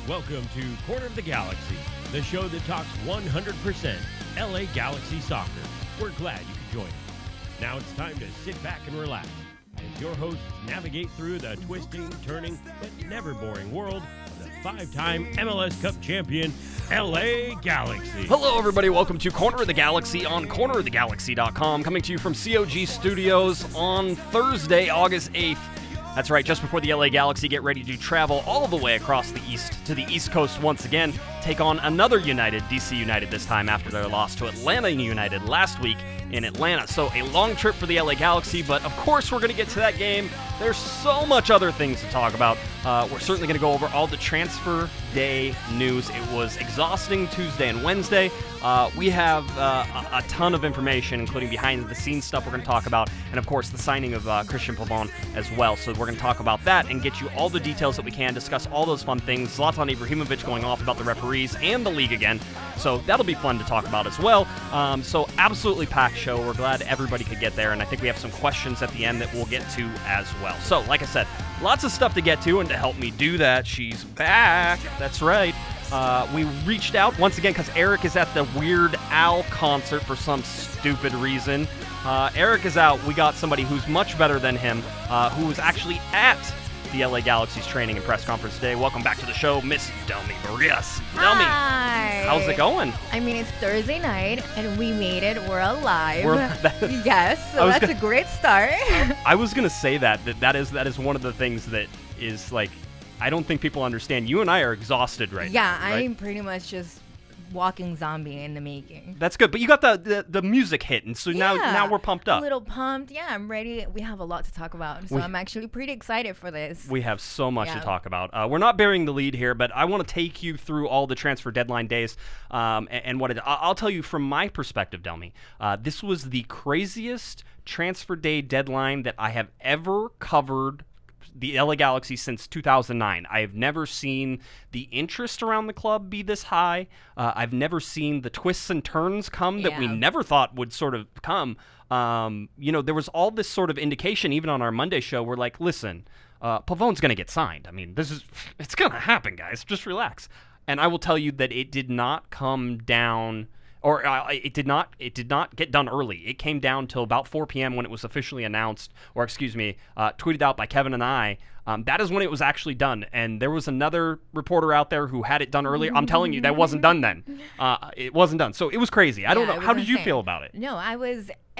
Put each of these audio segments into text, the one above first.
Welcome to Corner of the Galaxy, the show that talks 100% LA Galaxy soccer. We're glad you could join us. Now it's time to sit back and relax as your hosts navigate through the twisting, turning, but never boring world of the five-time MLS Cup champion, LA Galaxy. Hello, everybody. Welcome to Corner of the Galaxy on cornerofthegalaxy.com, coming to you from COG Studios on Thursday, August 8th. That's right, just before the LA Galaxy get ready to travel all the way across the east to the East Coast once again, take on another United, DC United this time after their loss to Atlanta United last week in Atlanta. So a long trip for the LA Galaxy, but of course we're going to get to that game. There's so much other things to talk about. We're certainly going to go over all the transfer day news. It was exhausting Tuesday and Wednesday. We have a ton of information, including behind-the-scenes stuff we're going to talk about, and of course the signing of Cristian Pavon as well. So we're going to talk about that and get you all the details that we can, discuss all those fun things. Zlatan Ibrahimovic going off about the referees and the league again. So that'll be fun to talk about as well. So absolutely packed show. We're glad everybody could get there, and I think we have some questions at the end that we'll get to as well. So like I said, lots of stuff to get to, and to help me do that, she's back. That's right. We reached out once again because Eric is at the Weird Al concert for some stupid reason. Eric is out. We got somebody who's much better than him, who was actually at the LA Galaxy's training and press conference today. Welcome back to the show, Miss Delmy Barillas. Delmy, hi. How's it going? I mean, it's Thursday night, and we made it. We're alive. Yes, so that's a great start. I was going to say that is one of the things that is like, I don't think people understand. You and I are exhausted right now. Yeah, right? I'm pretty much just walking zombie in the making. That's good, but you got the music hit, and so now we're pumped up. A little pumped. Yeah, I'm ready. We have a lot to talk about, so I'm actually pretty excited for this. We have so much to talk about. We're not bearing the lead here, but I want to take you through all the transfer deadline days and what I'll tell you from my perspective, Delmy. This was the craziest transfer day deadline that I have ever covered the LA Galaxy since 2009. I have never seen the interest around the club be this high. I've never seen the twists and turns come that we never thought would sort of come. There was all this sort of indication, even on our Monday show, we're like, listen, Pavon's going to get signed. I mean, it's going to happen, guys. Just relax. And I will tell you that it did not come down, or it did not get done early. It came down till about 4 p.m. when it was officially announced, or tweeted out by Kevin and I. That is when it was actually done. And there was another reporter out there who had it done earlier. I'm telling you, that wasn't done then. It wasn't done. So it was crazy. I don't know. How did you feel about it? No,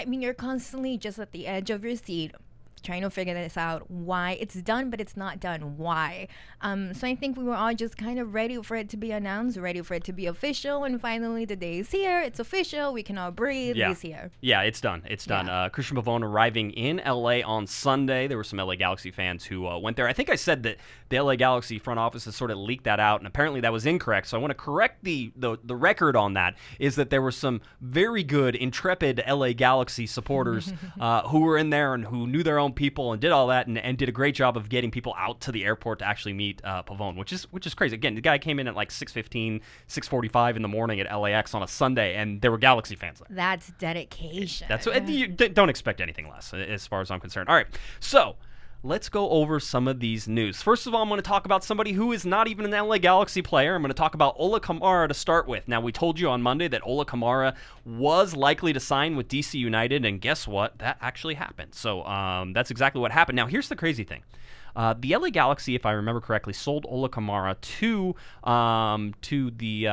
you're constantly just at the edge of your seat, trying to figure this out. Why it's done, but it's not done. Why? So I think we were all just kind of ready for it to be announced, ready for it to be official, and finally the day is here. It's official. We can all breathe. Yeah. He's here. Yeah, it's done. It's done. Cristian Pavon arriving in LA on Sunday. There were some LA Galaxy fans who went there. I think I said that the LA Galaxy front office has sort of leaked that out, and apparently that was incorrect. So I want to correct the record on that. Is that there were some very good, intrepid LA Galaxy supporters who were in there and who knew their own people and did all that and did a great job of getting people out to the airport to actually meet Pavon, which is crazy. Again, the guy came in at like 6:15, 6:45 in the morning at LAX on a Sunday, and there were Galaxy fans there. That's dedication. You don't expect anything less, as far as I'm concerned. All right, so let's go over some of these news. First of all, I'm going to talk about somebody who is not even an LA Galaxy player. I'm going to talk about Ola Kamara to start with. Now, we told you on Monday that Ola Kamara was likely to sign with DC United, and guess what? That actually happened. So that's exactly what happened. Now, here's the crazy thing. The LA Galaxy, if I remember correctly, sold Ola Kamara to the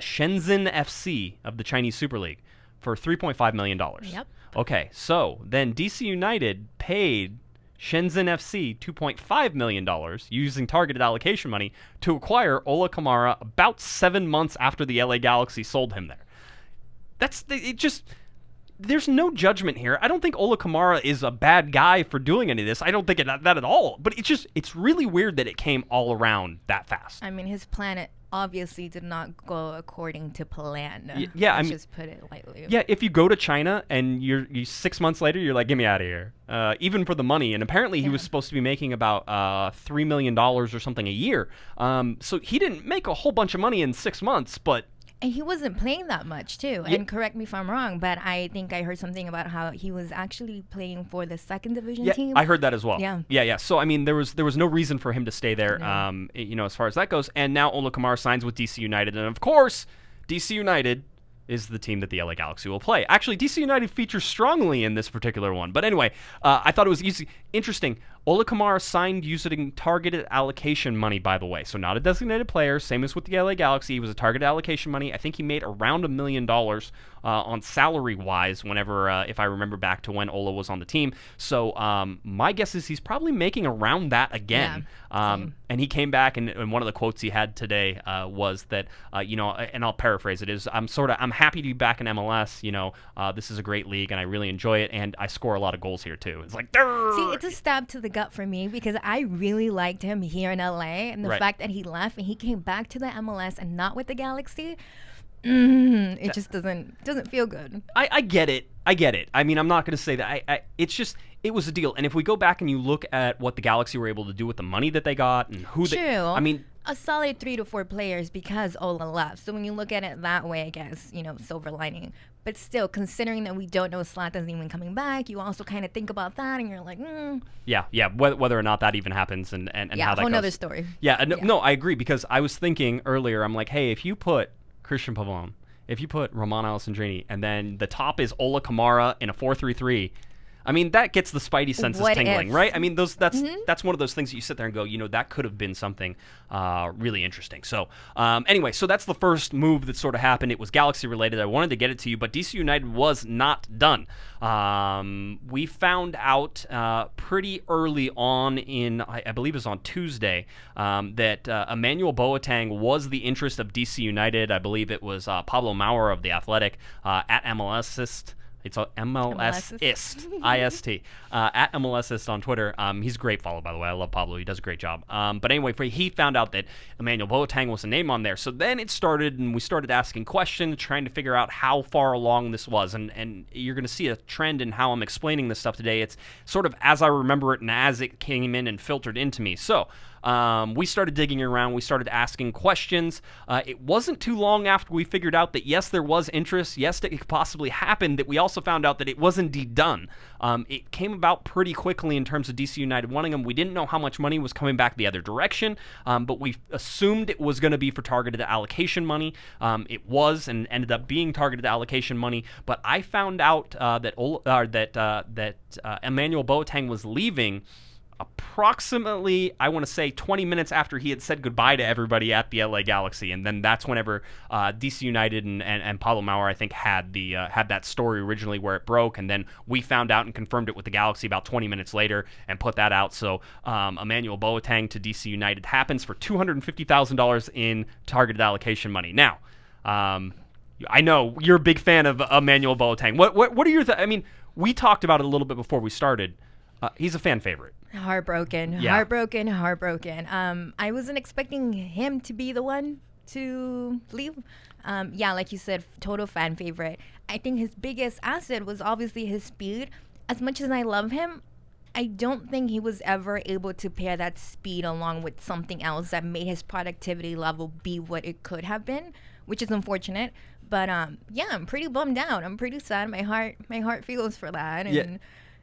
Shenzhen FC of the Chinese Super League for $3.5 million. Yep. Okay, so then DC United paid Shenzhen FC $2.5 million using targeted allocation money to acquire Ola Kamara about 7 months after the LA Galaxy sold him there. There's no judgment here. I don't think Ola Kamara is a bad guy for doing any of this. I don't think that at all. But it's really weird that it came all around that fast. I mean, his plan obviously did not go according to plan. Let's just put it lightly. Yeah, if you go to China and you 6 months later, you're like, get me out of here. Even for the money. And apparently he was supposed to be making about $3 million or something a year. So he didn't make a whole bunch of money in 6 months, but And he wasn't playing that much, too. Yeah. And correct me if I'm wrong, but I think I heard something about how he was actually playing for the second division team. I heard that as well. Yeah. Yeah. So, I mean, there was no reason for him to stay there, No. as far as that goes. And now Ola Kamara signs with DC United. And, of course, DC United is the team that the LA Galaxy will play. Actually, DC United features strongly in this particular one. But anyway, I thought it was interesting. Ola Kamara signed using targeted allocation money, by the way. So not a designated player, same as with the LA Galaxy. He was a targeted allocation money. I think he made around $1 million on salary-wise whenever, if I remember back to when Ola was on the team. So my guess is he's probably making around that again. And he came back, and one of the quotes he had today was that, and I'll paraphrase it, is I'm happy to be back in MLS. This is a great league, and I really enjoy it, and I score a lot of goals here, too. It's like, see, it's a stab to the gut for me because I really liked him here in LA, and the fact that he left and he came back to the MLS and not with the Galaxy, it just doesn't feel good. I get it. I mean, I'm not going to say that. It's just, it was a deal. And if we go back and you look at what the Galaxy were able to do with the money that they got and who they, I mean, a solid 3 to 4 players because Ola left. So when you look at it that way, I guess, silver lining. But still, considering that we don't know Zlatan's even coming back, you also kind of think about that, and you're like, Yeah, whether or not that even happens and how that goes. Yeah, whole nother story. Yeah, no, I agree, because I was thinking earlier, I'm like, hey, if you put Cristian Pavon, if you put Roman Alessandrini, and then the top is Ola Kamara in a 4-3-3, I mean, that gets the spidey senses tingling, right? I mean, that's one of those things that you sit there and go, that could have been something really interesting. So anyway, so that's the first move that sort of happened. It was Galaxy related. I wanted to get it to you, but DC United was not done. We found out pretty early on I believe it was on Tuesday, that Emmanuel Boateng was the interest of DC United. I believe it was Pablo Maurer of The Athletic at MLSist. It's MLSist, IST, at MLSist on Twitter. He's a great follow, by the way. I love Pablo. He does a great job. But anyway, he found out that Emmanuel Boateng was a name on there. So then it started, and we started asking questions, trying to figure out how far along this was. And you're going to see a trend in how I'm explaining this stuff today. It's sort of as I remember it and as it came in and filtered into me. So we started digging around. We started asking questions. It wasn't too long after we figured out that, yes, there was interest. Yes, it could possibly happen, that we also found out that it was indeed done. It came about pretty quickly in terms of DC United wanting him. We didn't know how much money was coming back the other direction, but we assumed it was going to be for targeted allocation money. It was, and ended up being targeted allocation money. But I found out that Emmanuel Boateng was leaving approximately, I want to say, 20 minutes after he had said goodbye to everybody at the LA Galaxy. And then that's whenever DC United and Pablo Maurer, I think, had that story originally where it broke. And then we found out and confirmed it with the Galaxy about 20 minutes later and put that out. So Emmanuel Boateng to DC United happens for $250,000 in targeted allocation money. Now, I know you're a big fan of Emmanuel Boateng. What are your I mean, we talked about it a little bit before we started. He's a fan favorite. Heartbroken. I wasn't expecting him to be the one to leave. Like you said, total fan favorite. I think his biggest asset was obviously his speed. As much as I love him, I don't think he was ever able to pair that speed along with something else that made his productivity level be what it could have been, which is unfortunate. But I'm pretty bummed out. I'm pretty sad. My heart feels for that. And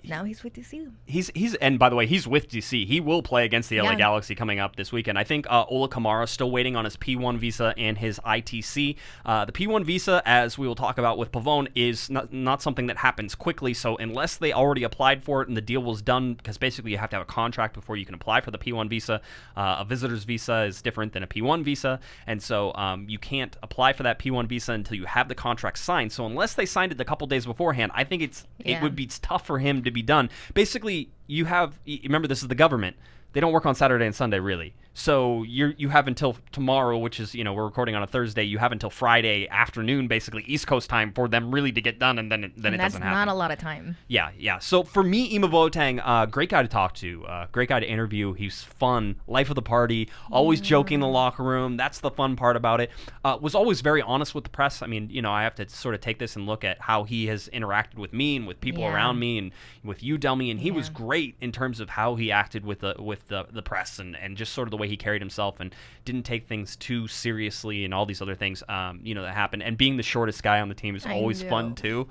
now he's with DC. He's and by the way, he's with DC. He will play against the LA Galaxy coming up this weekend. I think Ola Kamara is still waiting on his P1 visa and his ITC. The P1 visa, as we will talk about with Pavon, is not something that happens quickly. So unless they already applied for it and the deal was done, because basically you have to have a contract before you can apply for the P1 visa. A visitor's visa is different than a P1 visa, and so you can't apply for that P1 visa until you have the contract signed. So unless they signed it a couple days beforehand, I think it would be tough for him to be done. Basically, remember, this is the government. They don't work on Saturday and Sunday, really. So you have until tomorrow, which is, we're recording on a Thursday. You have until Friday afternoon, basically East Coast time, for them really to get done, and then it doesn't happen. That's not a lot of time. Yeah. So for me, Ima Boateng, great guy to talk to, great guy to interview. He's fun, life of the party, always joking in the locker room. That's the fun part about it. Was always very honest with the press. I mean, I have to sort of take this and look at how he has interacted with me and with people around me and with you, Delmy, and he was great in terms of how he acted with the press and just sort of the way way he carried himself and didn't take things too seriously and all these other things, that happened. And being the shortest guy on the team is always fun too.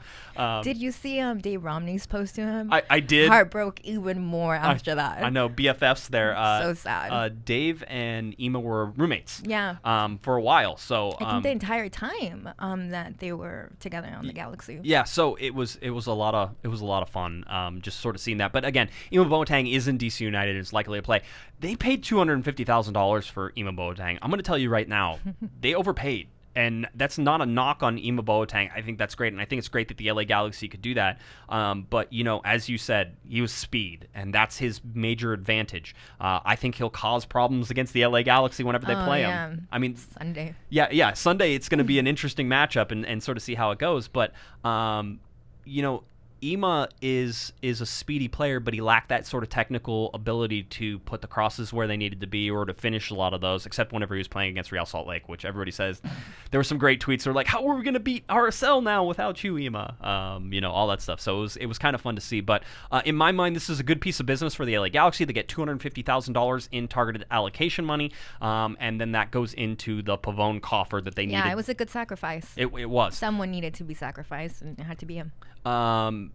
Did you see Dave Romney's post to him? I did. Heart broke even more after that. I know, BFFs there. So sad. Dave and Ema were roommates. Yeah. For a while. So I think the entire time that they were together on the Galaxy. Yeah. So it was a lot of fun. Just sort of seeing that. But again, Ema Boateng is in DC United and is likely to play. They paid $250,000 for Ema Boateng. I'm going to tell you right now, they overpaid. And that's not a knock on Ema Boateng. I think that's great, and I think it's great that the LA Galaxy could do that. But, as you said, he was speed, and that's his major advantage. I think he'll cause problems against the LA Galaxy whenever they play him. I mean, Sunday. Yeah, Sunday it's going to be an interesting matchup and sort of see how it goes. But, Ema is a speedy player, but he lacked that sort of technical ability to put the crosses where they needed to be or to finish a lot of those, except whenever he was playing against Real Salt Lake, which everybody says. There were some great tweets that were like, how are we going to beat RSL now without you, Ema? All that stuff. So it was kind of fun to see. But in my mind, this is a good piece of business for the LA Galaxy. They get $250,000 in targeted allocation money, and then that goes into the Pavon coffer that they needed. Yeah, it was a good sacrifice. It was. Someone needed to be sacrificed, and it had to be him.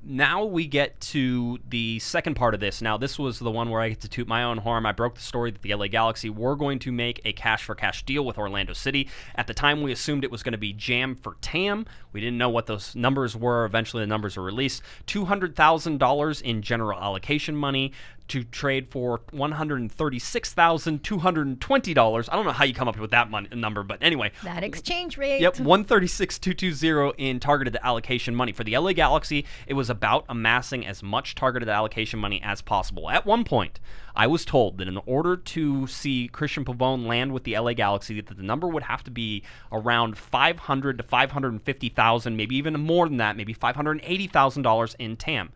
Now we get to the second part of this. Now, this was the one where I get to toot my own horn. I broke the story that the LA Galaxy were going to make a cash-for-cash deal with Orlando City. At the time, we assumed it was going to be Jam for Tam. We didn't know what those numbers were. Eventually, the numbers were released. $200,000 in general allocation money to trade for $136,220. I don't know how you come up with that number, but anyway. That exchange rate. Yep, $136,220 in targeted allocation money. For the LA Galaxy, it was about amassing as much targeted allocation money as possible. At one point, I was told that in order to see Cristian Pavon land with the LA Galaxy, that the number would have to be around $500,000 to $550,000, maybe even more than that, maybe $580,000 in TAM.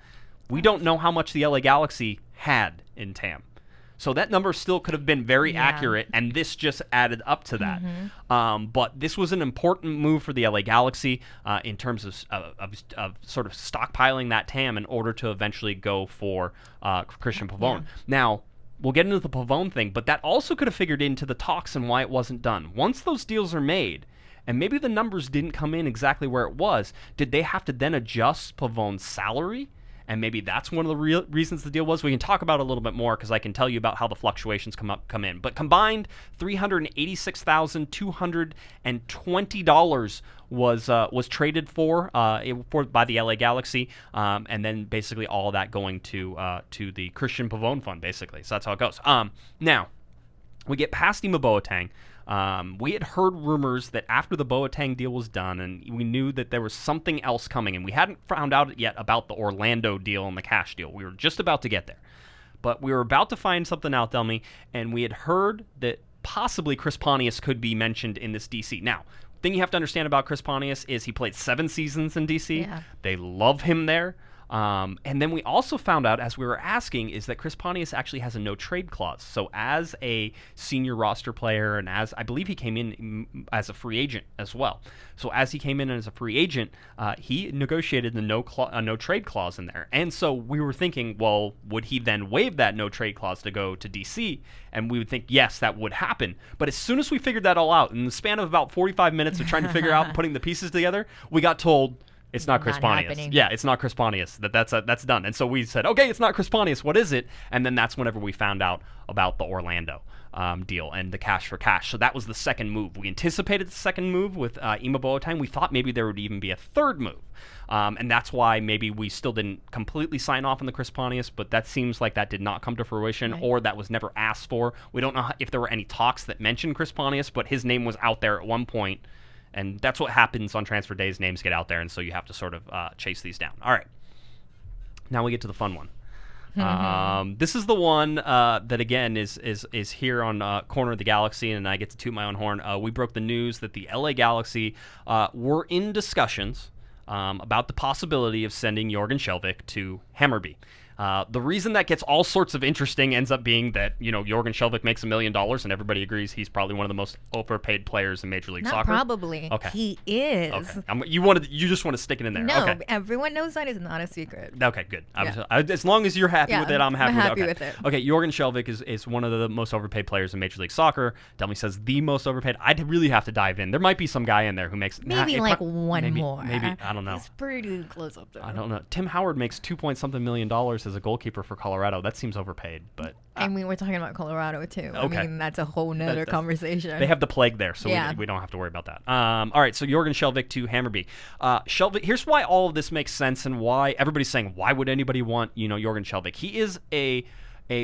We don't know how much the LA Galaxy had in TAM. So that number still could have been very accurate, and this just added up to that. But this was an important move for the LA Galaxy in terms of sort of stockpiling that TAM in order to eventually go for Cristian Pavon. Yeah. Now, we'll get into the Pavon thing, but that also could have figured into the talks and why it wasn't done. Once those deals are made, and maybe the numbers didn't come in exactly where it was, did they have to then adjust Pavon's salary? And maybe that's one of the real reasons the deal was. We can talk about it a little bit more because I can tell you about how the fluctuations come in. But combined, $386,220 was traded for by the LA Galaxy, and then basically all of that going to the Cristian Pavon fund, basically. So that's how it goes. Now, we get past Ema Boateng. We had heard rumors that after the Boateng deal was done, and we knew that there was something else coming, and we hadn't found out yet about the Orlando deal and the cash deal. We were just about to get there. But we were about to find something out, Delmy, and we had heard that possibly Chris Pontius could be mentioned in this DC. Now, the thing you have to understand about Chris Pontius is he played 7 seasons in DC. Yeah. They love him there. And then we also found out, as we were asking, is that Chris Pontius actually has a no-trade clause. So as a senior roster player, and as I believe he came in as a free agent as well. So as he came in as a free agent, he negotiated the no-trade clause in there. And so we were thinking, well, would he then waive that no-trade clause to go to DC? And we would think, yes, that would happen. But as soon as we figured that all out, in the span of about 45 minutes of trying to figure out putting the pieces together, we got told, it's not Chris Pontius. Happening. Yeah, it's not Chris Pontius. That's done. And so we said, okay, it's not Chris Pontius. What is it? And then that's whenever we found out about the Orlando deal and the cash for cash. So that was the second move. We anticipated the second move with Ema Boateng. We thought maybe there would even be a third move. And that's why maybe we still didn't completely sign off on the Chris Pontius, but that seems like that did not come to fruition, or that was never asked for. We don't know if there were any talks that mentioned Chris Pontius, but his name was out there at one point. And that's what happens on transfer days. Names get out there, and so you have to sort of chase these down. All right. Now we get to the fun one. This is the one that, again, is here on Corner of the Galaxy, and I get to toot my own horn. We broke the news that the LA Galaxy were in discussions about the possibility of sending Jorgen Skjelvik to Hammarby. The reason that gets all sorts of interesting ends up being that, Jorgen Skjelvik makes $1 million, and everybody agrees he's probably one of the most overpaid players in Major League Soccer. Probably. Okay. He is. Okay. You just want to stick it in there. No, okay. Everyone knows that is not a secret. Okay, good. As long as you're happy with it, I'm happy with it. Okay, Jorgen Skjelvik is one of the most overpaid players in Major League Soccer. Delmy says the most overpaid. I'd really have to dive in. There might be some guy in there who makes maybe one more. Maybe I don't know. It's pretty close up there. I don't know. Tim Howard makes $2-point-something million as a goalkeeper for Colorado. That seems overpaid, but I mean, we're talking about Colorado too. Okay. I mean, that's a whole nother conversation. They have the plague there, so we don't have to worry about that. All right, so Jorgen Skjelvik to Hammarby. Skjelvik. Here's why all of this makes sense and why everybody's saying, why would anybody want Jorgen Skjelvik? He is a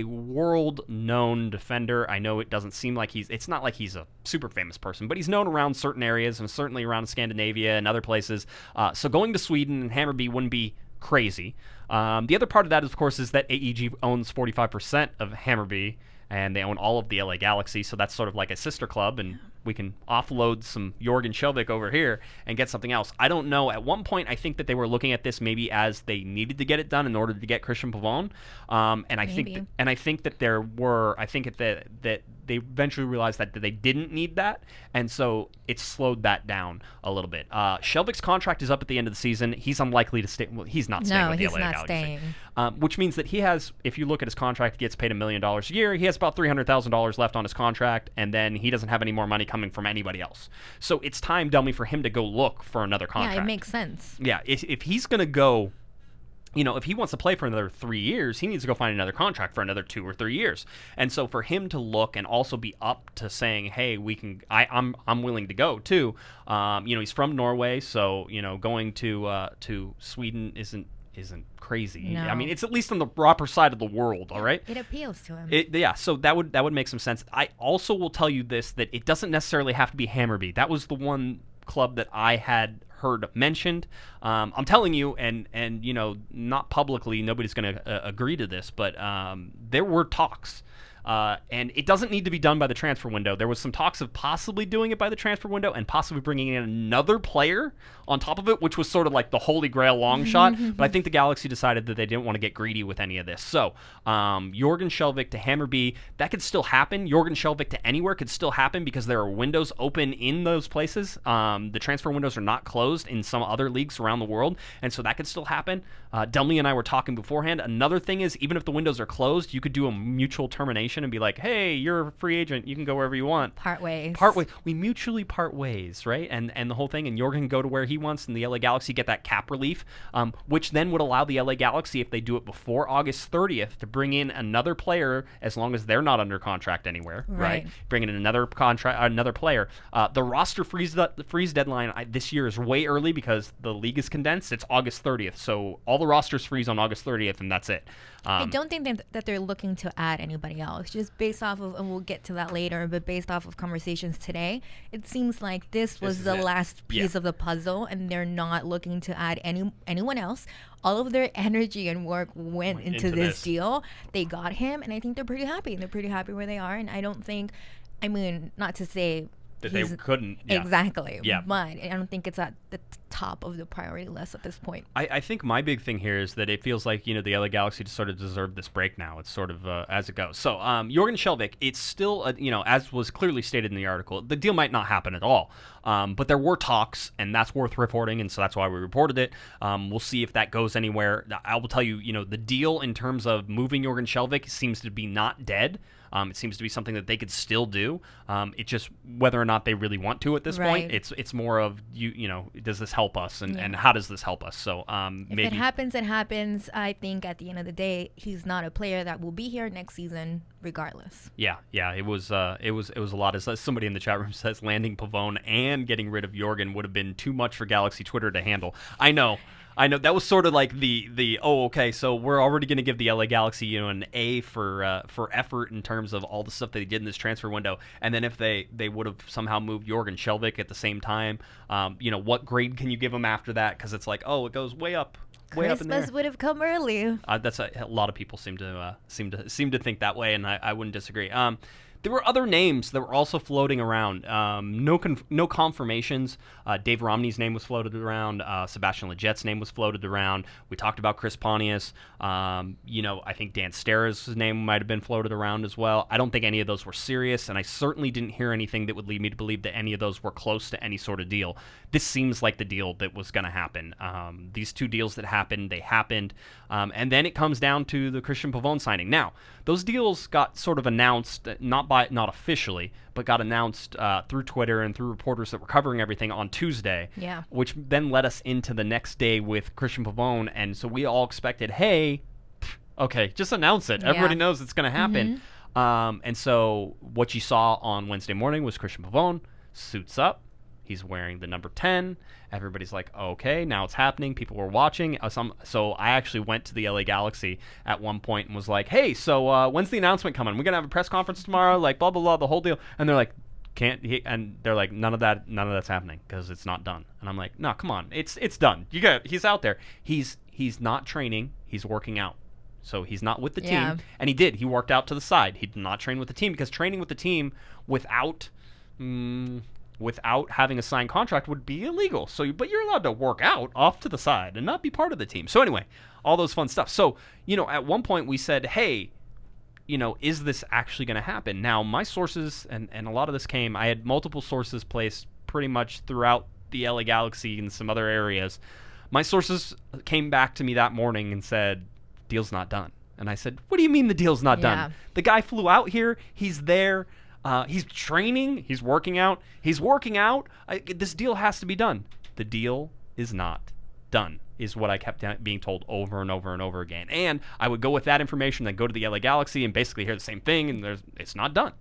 world-known defender. I know it doesn't seem like it's not like he's a super famous person, but he's known around certain areas and certainly around Scandinavia and other places. So going to Sweden and Hammarby wouldn't be crazy. The other part of that, of course, is that AEG owns 45% of Hammarby, and they own all of the LA Galaxy, so that's sort of like a sister club, and we can offload some Jorgen Skjelvik over here and get something else. I don't know. At one point, I think that they were looking at this maybe as they needed to get it done in order to get Cristian Pavon, and I think that there were. I think that they eventually realized that they didn't need that, and so it slowed that down a little bit. Skjelvik's contract is up at the end of the season. He's unlikely to stay. Well, he's not staying with the LA Galaxy. Which means that he has, if you look at his contract, he gets paid $1 million a year. He has about $300,000 left on his contract, and then he doesn't have any more money coming from anybody else. So it's time, Delmy, for him to go look for another contract. Yeah, it makes sense. Yeah, if he's going to go, if he wants to play for another 3 years, he needs to go find another contract for another 2 or 3 years. And so for him to look and also be up to saying, hey, I'm willing to go too. He's from Norway, so going to Sweden isn't crazy. No. I mean, it's at least on the proper side of the world, all right? It appeals to him. So that would make some sense. I also will tell you this, that it doesn't necessarily have to be Hammarby. That was the one club that I had heard mentioned. I'm telling you, and not publicly, nobody's going to agree to this, but there were talks. And it doesn't need to be done by the transfer window. There was some talks of possibly doing it by the transfer window and possibly bringing in another player on top of it, which was sort of like the holy grail long shot. But I think the Galaxy decided that they didn't want to get greedy with any of this. So Jorgen Skjelvik to Hammarby, that could still happen. Jorgen Skjelvik to anywhere could still happen because there are windows open in those places. The transfer windows are not closed in some other leagues around the world, and so that could still happen. Delmy and I were talking beforehand. Another thing is, even if the windows are closed, you could do a mutual termination and be like, hey, you're a free agent, you can go wherever you want. Part ways. We mutually part ways, right? And the whole thing, and Jorgen can go to where he wants, and the LA Galaxy get that cap relief, which then would allow the LA Galaxy, if they do it before August 30th, to bring in another player as long as they're not under contract anywhere, right? Bring in another player. The roster freeze deadline this year is way early because the league is condensed. It's August 30th, so all the rosters freeze on August 30th, and that's it. I don't think that they're looking to add anybody else. Just based off of, and we'll get to that later, but based off of conversations today, it seems like this was the last piece of the puzzle, and they're not looking to add anyone else. All of their energy and work went into this deal. They got him, and I think they're pretty happy. They're pretty happy where they are, and I don't think, not to say that they couldn't. Exactly. Yeah. But I don't think it's at the top of the priority list at this point. I think my big thing here is that it feels like, the LA Galaxy just sort of deserved this break now. It's sort of as it goes. So Jorgen Skjelvik, it's still, as was clearly stated in the article, the deal might not happen at all. But there were talks, and that's worth reporting, and so that's why we reported it. We'll see if that goes anywhere. I will tell you, the deal in terms of moving Jorgen Skjelvik seems to be not dead. It seems to be something that they could still do. It's just whether or not they really want to at this point. It's more of does this help us, and how does this help us? So if it happens, it happens. I think at the end of the day, he's not a player that will be here next season, regardless. Yeah. It was a lot. As somebody in the chat room says, landing Pavon and getting rid of Jorgen would have been too much for Galaxy Twitter to handle. I know that was sort of like okay, so we're already going to give the LA Galaxy an A for effort in terms of all the stuff they did in this transfer window, and then if they would have somehow moved Jorgen Skjelvik at the same time, what grade can you give them after that? Because it's like, it goes way up. Christmas would have come early. That's a lot of people seem to think that way, and I wouldn't disagree. There were other names that were also floating around. No confirmations. Dave Romney's name was floated around. Sebastian Leget's name was floated around. We talked about Chris Pontius. I think Dan Stara's name might have been floated around as well. I don't think any of those were serious, and I certainly didn't hear anything that would lead me to believe that any of those were close to any sort of deal. This seems like the deal that was going to happen. These two deals that happened, they happened. And then it comes down to the Cristian Pavon signing. Now, those deals got sort of announced, not officially, but got announced through Twitter and through reporters that were covering everything on Tuesday, which then led us into the next day with Cristian Pavon. And so we all expected, hey, okay, just announce it. Everybody knows it's going to happen. And so what you saw on Wednesday morning was Cristian Pavon suits up. He's wearing the number 10. Everybody's like, okay, now it's happening. People were watching. So I actually went to the LA Galaxy at one point and was like, hey, so when's the announcement coming? We're going to have a press conference tomorrow, like blah, blah, blah, the whole deal. And they're like, and they're like, none of that's happening because it's not done. And I'm like, no, come on. It's done. He's out there. He's not training. He's working out. So he's not with the team. And he worked out to the side. He did not train with the team because training with the team without having a signed contract would be illegal. But you're allowed to work out off to the side and not be part of the team. So anyway, all those fun stuff. So, at one point we said, hey, is this actually going to happen? Now, my sources, and a lot of this I had multiple sources placed pretty much throughout the LA Galaxy and some other areas. My sources came back to me that morning and said, deal's not done. And I said, what do you mean the deal's not done? The guy flew out here. He's there. He's training. He's working out. This deal has to be done. The deal is not done, is what I kept being told over and over and over again. And I would go with that information, then go to the LA Galaxy and basically hear the same thing, and it's not done.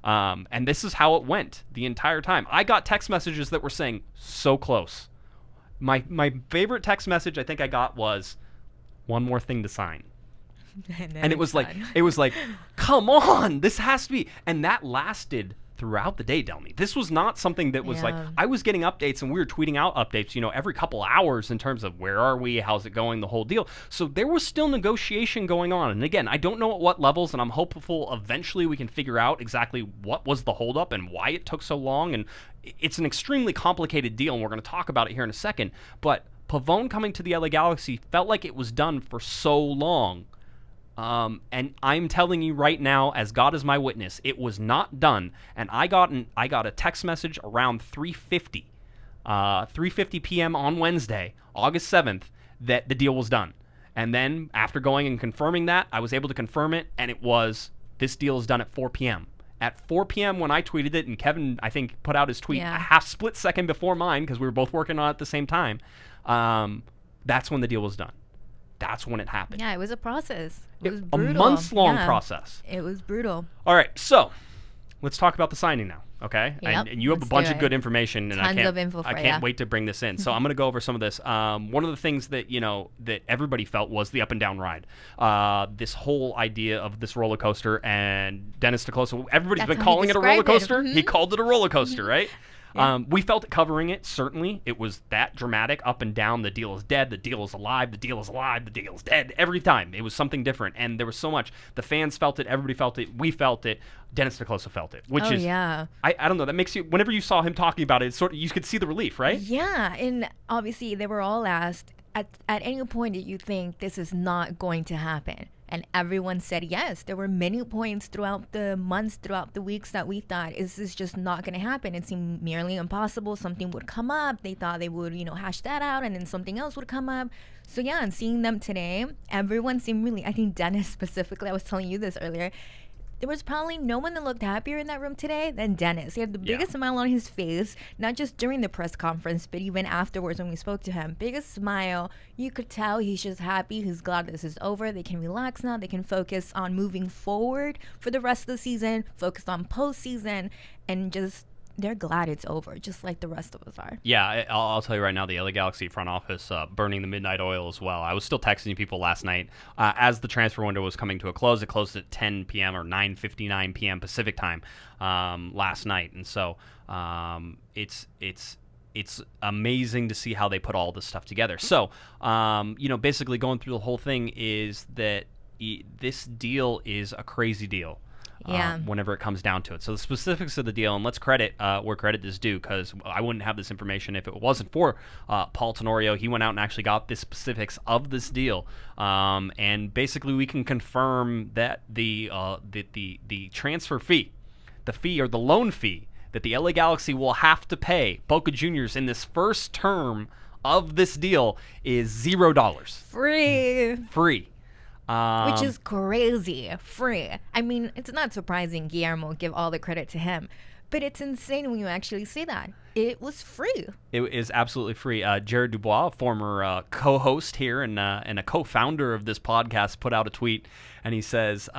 And this is how it went the entire time. I got text messages that were saying, so close. My favorite text message I think I got was, one more thing to sign. And it was like, come on, this has to be. And that lasted throughout the day, Delmy. This was not something that was like, I was getting updates and we were tweeting out updates, every couple hours in terms of where are we, how's it going, the whole deal. So there was still negotiation going on. And again, I don't know at what levels, and I'm hopeful eventually we can figure out exactly what was the holdup and why it took so long. And it's an extremely complicated deal, and we're going to talk about it here in a second. But Pavon coming to the LA Galaxy felt like it was done for so long. And I'm telling you right now, as God is my witness, it was not done. And I got a text message around 3:50 p.m. on Wednesday, August 7th, that the deal was done. And then after going and confirming that, I was able to confirm it, and it was, this deal is done at 4 p.m. At 4 p.m. when I tweeted it, and Kevin, I think, put out his tweet a split second before mine because we were both working on it at the same time, that's when the deal was done. That's when it happened. Yeah, it was a process. It was brutal. A months-long process. It was brutal. All right, so let's talk about the signing now, okay? Yep, and you have a bunch of good information, and Tons of info for I can't wait to bring this in. So I'm going to go over some of this. One of the things that that everybody felt was the up and down ride. This whole idea of this roller coaster, and Dennis Kloese, everybody's been calling it a roller coaster. He called it a roller coaster, right? We felt it covering it, certainly. It was that dramatic, up and down. The deal is dead. The deal is alive. The deal is alive. The deal is dead. Every time. It was something different. And there was so much. The fans felt it. Everybody felt it. We felt it. Dennis Kloese felt it. Which is, I don't know. That makes you, whenever you saw him talking about it, you could see the relief, right? Yeah. And obviously, they were all asked, at any point did you think this is not going to happen? And everyone said yes. There were many points throughout the months, throughout the weeks that we thought, is this just not going to happen? It seemed merely impossible. Something would come up. They thought they would, hash that out, and then something else would come up. So yeah, and seeing them today, everyone seemed really, I think Dennis specifically, I was telling you this earlier, there was probably no one that looked happier in that room today than Dennis. He had the biggest smile on his face, not just during the press conference, but even afterwards when we spoke to him. Biggest smile. You could tell he's just happy. He's glad this is over. They can relax now. They can focus on moving forward for the rest of the season, focus on postseason, and just, they're glad it's over, just like the rest of us are. Yeah, I'll tell you right now, the LA Galaxy front office burning the midnight oil as well. I was still texting people last night as the transfer window was coming to a close. It closed at 10 p.m. or 9:59 p.m. Pacific time last night, and so it's amazing to see how they put all this stuff together. So basically going through the whole thing is that this deal is a crazy deal. whenever it comes down to it. So the specifics of the deal, and let's credit where credit is due, because I wouldn't have this information if it wasn't for Paul Tenorio. He went out and actually got the specifics of this deal, and basically we can confirm that the transfer fee, the fee or the loan fee that the LA Galaxy will have to pay Boca Juniors in this first term of this deal is $0. Free. Which is crazy. Free. I mean, it's not surprising Guillermo give all the credit to him, but it's insane when you actually see that. It was free. It is absolutely free. Jared Dubois, a former co-host here and a co-founder of this podcast, put out a tweet, and he says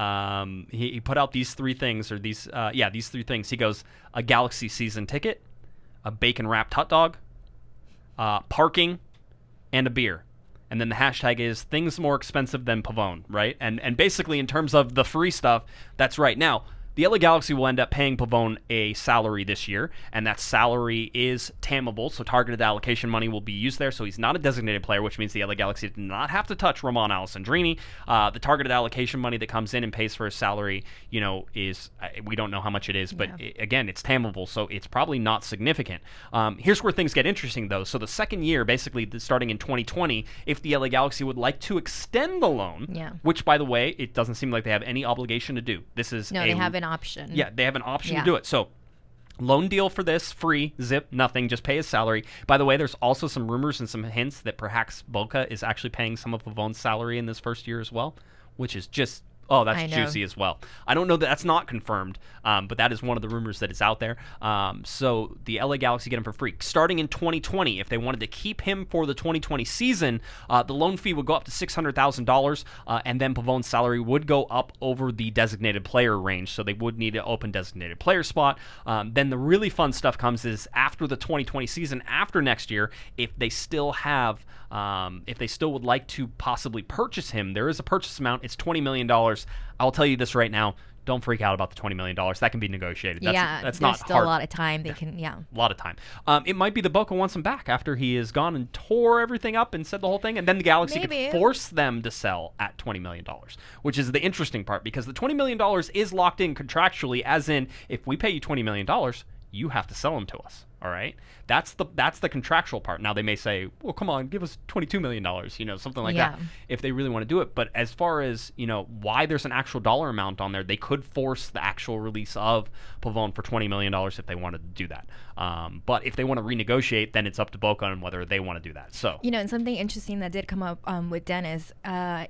he put out these three things, or these three things. He goes, a Galaxy season ticket, a bacon-wrapped hot dog, parking, and a beer. And then the hashtag is things more expensive than Pavon, right? And basically in terms of the free stuff, that's right. Now, the LA Galaxy will end up paying Pavon a salary this year, and that salary is tammable, so targeted allocation money will be used there, so he's not a designated player, which means the LA Galaxy did not have to touch Roman Alessandrini. The targeted allocation money that comes in and pays for his salary, is, we don't know how much it is, but again, it's tammable, so it's probably not significant. Here's where things get interesting, though. So the second year, basically starting in 2020, if the LA Galaxy would like to extend the loan, which, by the way, it doesn't seem like they have any obligation to do. This is they have an option. Yeah, they have an option to do it. So loan deal for this, free, zip, nothing, just pay his salary. By the way, there's also some rumors and some hints that perhaps Boca is actually paying some of Pavon's salary in this first year as well, which is just... Oh, that's juicy as well. I don't know that that's not confirmed, but that is one of the rumors that is out there. So the LA Galaxy get him for free. Starting in 2020, if they wanted to keep him for the 2020 season, the loan fee would go up to $600,000, and then Pavon's salary would go up over the designated player range, so they would need an open designated player spot. Then the really fun stuff comes is after the 2020 season, after next year, if they still have... if they still would like to possibly purchase him, there is a purchase amount. It's $20 million. I'll tell you this right now. Don't freak out about the $20 million. That can be negotiated. That's not still hard. A lot of time. They can, a lot of time. It might be the Boca wants him back after he has gone and tore everything up and said the whole thing, and then the Galaxy could force them to sell at $20 million, which is the interesting part, because the $20 million is locked in contractually, as in, if we pay you $20 million, you have to sell them to us. All right, that's the contractual part. Now they may say, well, come on, give us $22 million, something like that, if they really want to do it. But as far as why there's an actual dollar amount on there, they could force the actual release of Pavon for $20 million if they wanted to do that. But if they want to renegotiate, then it's up to Boca on whether they want to do that. So and something interesting that did come up with Dennis,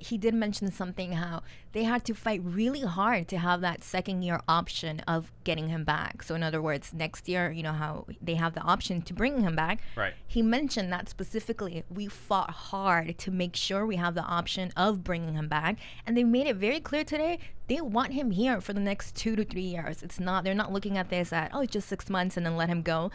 he did mention something how they had to fight really hard to have that second year option of getting him back. So in other words, next year, how they have the option to bring him back. Right. He mentioned that specifically. We fought hard to make sure we have the option of bringing him back, and they made it very clear today they want him here for the next 2 to 3 years. They're not looking at this at it's just 6 months and then let him go.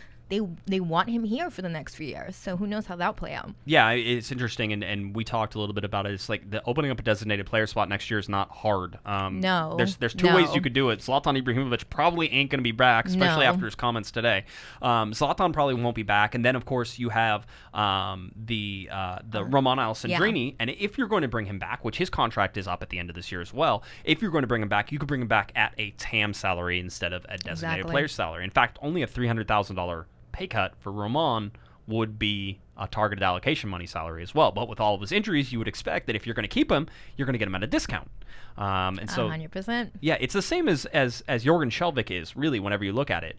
They want him here for the next few years. So who knows how that'll play out. Yeah, it's interesting, and we talked a little bit about it. It's like the opening up a designated player spot next year is not hard. No. There's two ways you could do it. Zlatan Ibrahimovic probably ain't going to be back, especially after his comments today. Zlatan probably won't be back. And then, of course, you have the Roman Alessandrini. And if you're going to bring him back, which his contract is up at the end of this year as well, if you're going to bring him back, you could bring him back at a TAM salary instead of a designated player salary. In fact, only a $300,000 pay cut for Roman would be a targeted allocation money salary as well. But with all of his injuries, you would expect that if you're going to keep him, you're going to get him at a discount. And so 100%. Yeah, it's the same as Jorgen Skjelvik is, really, whenever you look at it,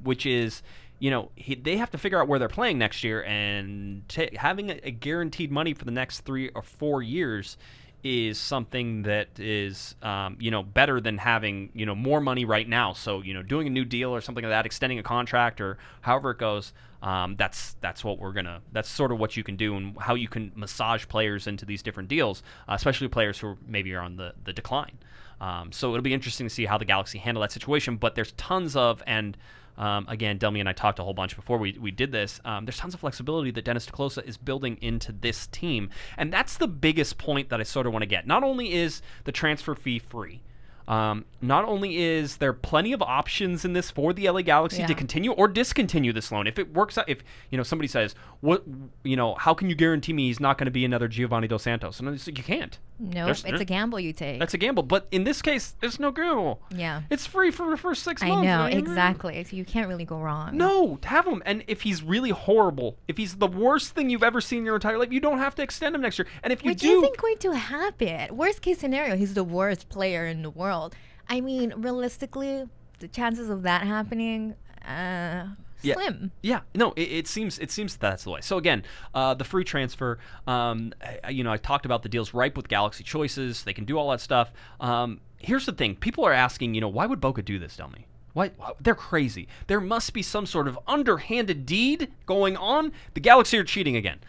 which is, they have to figure out where they're playing next year, and having a guaranteed money for the next 3 or 4 years is something that is, better than having, more money right now. So, doing a new deal or something like that, extending a contract or however it goes, that's sort of what you can do and how you can massage players into these different deals, especially players who maybe are on the decline. So it'll be interesting to see how the Galaxy handle that situation, but there's tons of, and again, Delmy and I talked a whole bunch before we did this. There's tons of flexibility that Dennis Kloese is building into this team. And that's the biggest point that I sort of want to get. Not only is the transfer fee free, Not only is there plenty of options in this for the LA Galaxy to continue or discontinue this loan. If it works out, if somebody says, how can you guarantee me he's not going to be another Giovanni Dos Santos? And it's like, you can't. No, it's a gamble you take. That's a gamble. But in this case, there's no gamble. Yeah. It's free for the first 6 months. I know, exactly. So you can't really go wrong. No, have him. And if he's really horrible, if he's the worst thing you've ever seen in your entire life, you don't have to extend him next year. And if you Which isn't going to happen. Worst case scenario, he's the worst player in the world. I mean, realistically, the chances of that happening, slim. Yeah. No, it seems that's the way. So again, the free transfer, I talked about the deals ripe with Galaxy choices. They can do all that stuff. Here's the thing. People are asking, why would Boca do this, Delmy? Why? They're crazy. There must be some sort of underhanded deed going on. The Galaxy are cheating again.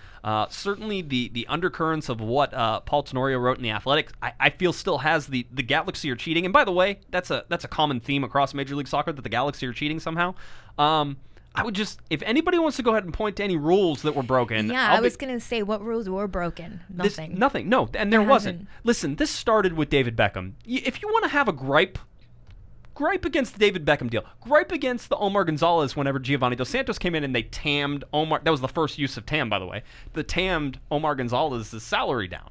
Certainly the undercurrents of what Paul Tenorio wrote in The Athletic, I feel still has the Galaxy are cheating. And by the way, that's a common theme across Major League Soccer, that the Galaxy are cheating somehow. I would just, if anybody wants to go ahead and point to any rules that were broken. Yeah, I was going to say, what rules were broken? Nothing. Nothing. No, and there wasn't. Listen, this started with David Beckham. If you want to have a gripe against the David Beckham deal. Gripe against the Omar Gonzalez whenever Giovanni Dos Santos came in and they tammed Omar. That was the first use of tam, by the way. They tammed Omar Gonzalez's salary down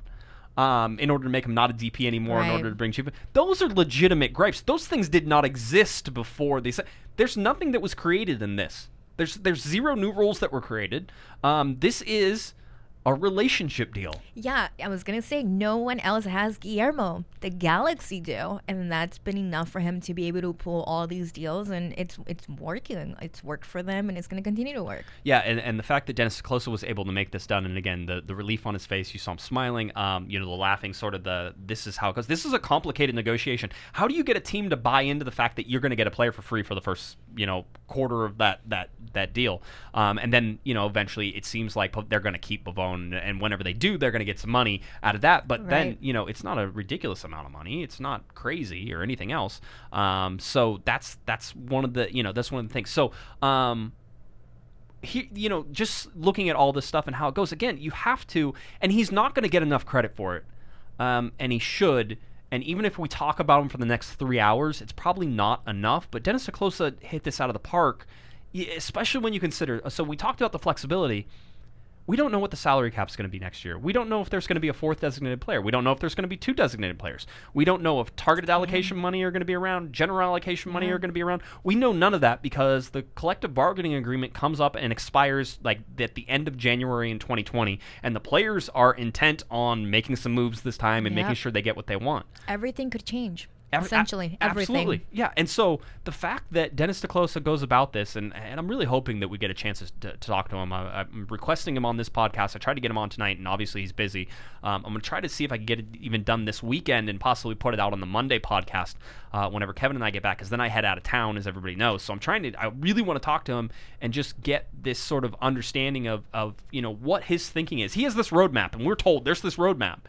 in order to make him not a DP anymore, right. in order to bring cheap. Those are legitimate gripes. Those things did not exist before they said. There's nothing that was created in this. There's zero new rules that were created. This is a relationship deal. Yeah, I was going to say no one else has Guillermo. The Galaxy do, and that's been enough for him to be able to pull all these deals, and it's working. It's worked for them, and it's going to continue to work. Yeah, and the fact that Dennis Kloese was able to make this done, and again, the relief on his face, you saw him smiling, the laughing, sort of this is how it goes. This is a complicated negotiation. How do you get a team to buy into the fact that you're going to get a player for free for the first, quarter of that deal? And then, eventually it seems like they're going to keep Pavon, and whenever they do, they're going to get some money out of that. But then, it's not a ridiculous amount of money. It's not crazy or anything else. So that's one of the that's one of the things. So just looking at all this stuff and how it goes, again, you have to, and he's not going to get enough credit for it, and he should. And even if we talk about him for the next 3 hours, it's probably not enough. But Dennis Kloese hit this out of the park, especially when you consider. So we talked about the flexibility. We don't know what the salary cap is going to be next year. We don't know if there's going to be a fourth designated player. We don't know if there's going to be 2 designated players. We don't know if targeted allocation money are going to be around, general allocation money are going to be around. We know none of that because the collective bargaining agreement comes up and expires at the end of January in 2020, and the players are intent on making some moves this time and making sure they get what they want. Everything could change. Essentially, everything. Absolutely, yeah. And so the fact that Dennis Kloese goes about this, and I'm really hoping that we get a chance to talk to him. I'm requesting him on this podcast. I tried to get him on tonight, and obviously he's busy. I'm going to try to see if I can get it even done this weekend and possibly put it out on the Monday podcast whenever Kevin and I get back, because then I head out of town, as everybody knows. So I really want to talk to him and just get this sort of understanding of what his thinking is. He has this roadmap, and we're told there's this roadmap.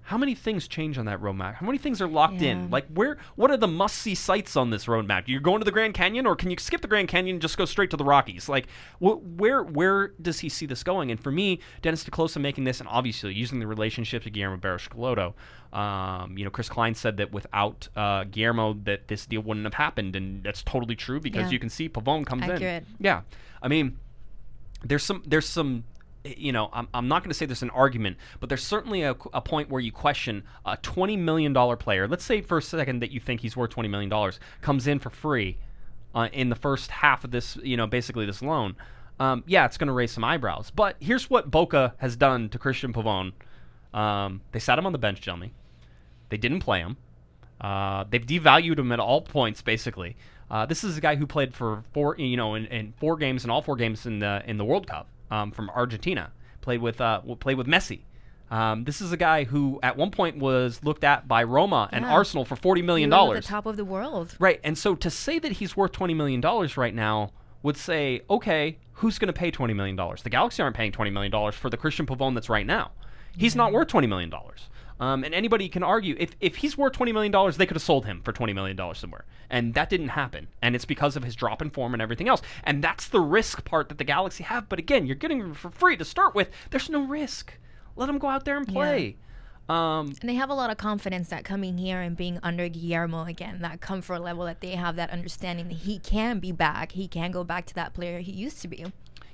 How many things change on that roadmap? How many things are locked in? Like, what are the must-see sites on this roadmap? You're going to the Grand Canyon, or can you skip the Grand Canyon and just go straight to the Rockies? Like, where does he see this going? And for me, Dennis Kloese making this, and obviously using the relationship to Guillermo Barillas, Chris Klein said that without Guillermo, that this deal wouldn't have happened, and that's totally true because you can see Pavon comes in. Yeah, I mean, there's some. I'm not going to say there's an argument, but there's certainly a point where you question a $20 million player. Let's say for a second that you think he's worth $20 million, comes in for free in the first half of this, basically this loan. It's going to raise some eyebrows. But here's what Boca has done to Cristian Pavon. They sat him on the bench, Delmy. They didn't play him. They've devalued him at all points, basically. This is a guy who played for in 4 games, and all 4 games in the World Cup. From Argentina, played with Messi. This is a guy who at one point was looked at by Roma and Arsenal for $40 million. The top of the world. Right, and so to say that he's worth $20 million right now would say, okay, who's going to pay $20 million? The Galaxy aren't paying $20 million for the Cristian Pavon that's right now. He's not worth $20 million. And anybody can argue, if he's worth $20 million, they could have sold him for $20 million somewhere. And that didn't happen. And it's because of his drop in form and everything else. And that's the risk part that the Galaxy have. But again, you're getting him for free to start with. There's no risk. Let him go out there and play. And they have a lot of confidence that coming here and being under Guillermo again, that comfort level that they have, that understanding that he can be back, he can go back to that player he used to be.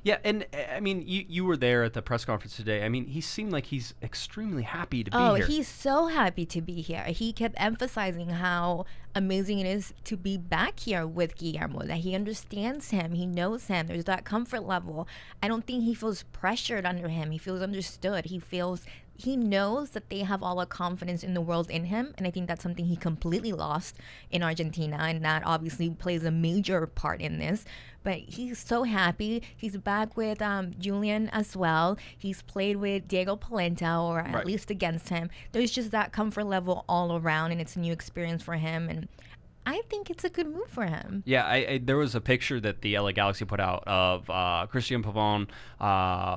Yeah, and I mean, you were there at the press conference today. I mean, he seemed like he's extremely happy to be here. Oh, he's so happy to be here. He kept emphasizing how amazing it is to be back here with Guillermo, that he understands him, he knows him, there's that comfort level. I don't think he feels pressured under him. He feels understood. He knows that they have all the confidence in the world in him, and I think that's something he completely lost in Argentina, and that obviously plays a major part in this. But he's so happy. He's back with Julian as well. He's played with Diego Polenta, or at least against him. There's just that comfort level all around, and it's a new experience for him, and I think it's a good move for him. Yeah, there was a picture that the LA Galaxy put out of Cristian Pavon,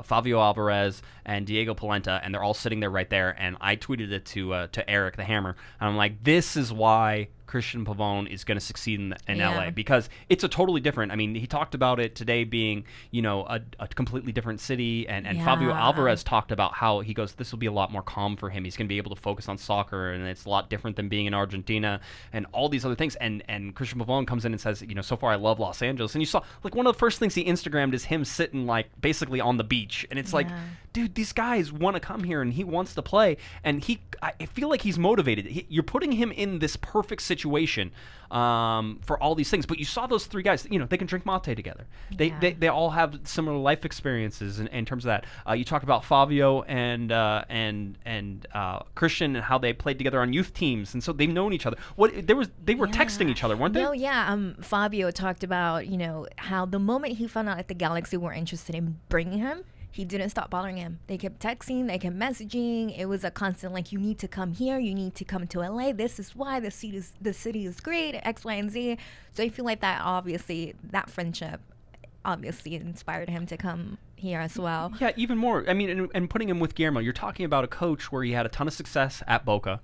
Fabio Alvarez, and Diego Polenta, and they're all sitting there right there. And I tweeted it to Eric the Hammer, and I'm like, this is why Cristian Pavon is going to succeed in LA, because it's a totally different. I mean, he talked about it today being, a completely different city, and Fabio Alvarez talked about how he goes, this will be a lot more calm for him. He's going to be able to focus on soccer, and it's a lot different than being in Argentina, and all these other things. And Cristian Pavon comes in and says, so far I love Los Angeles. And you saw, like, one of the first things he Instagrammed is him sitting, like, basically on the beach, and it's like, dude, these guys want to come here, and he wants to play, and I feel like he's motivated. You're putting him in this perfect situation for all these things. But you saw those three guys, they can drink mate together. They all have similar life experiences in terms of that. You talked about Fabio and Christian and how they played together on youth teams, and so they've known each other. They were texting each other, weren't they? No, yeah. Fabio talked about how the moment he found out that the Galaxy were interested in bringing him, he didn't stop bothering him. They kept texting, they kept messaging. It was a constant, like, you need to come here, you need to come to LA. This is why the city is great, X, Y, and Z. So I feel like that friendship obviously inspired him to come here as well. Yeah, even more. I mean, and putting him with Guillermo, you're talking about a coach where he had a ton of success at Boca.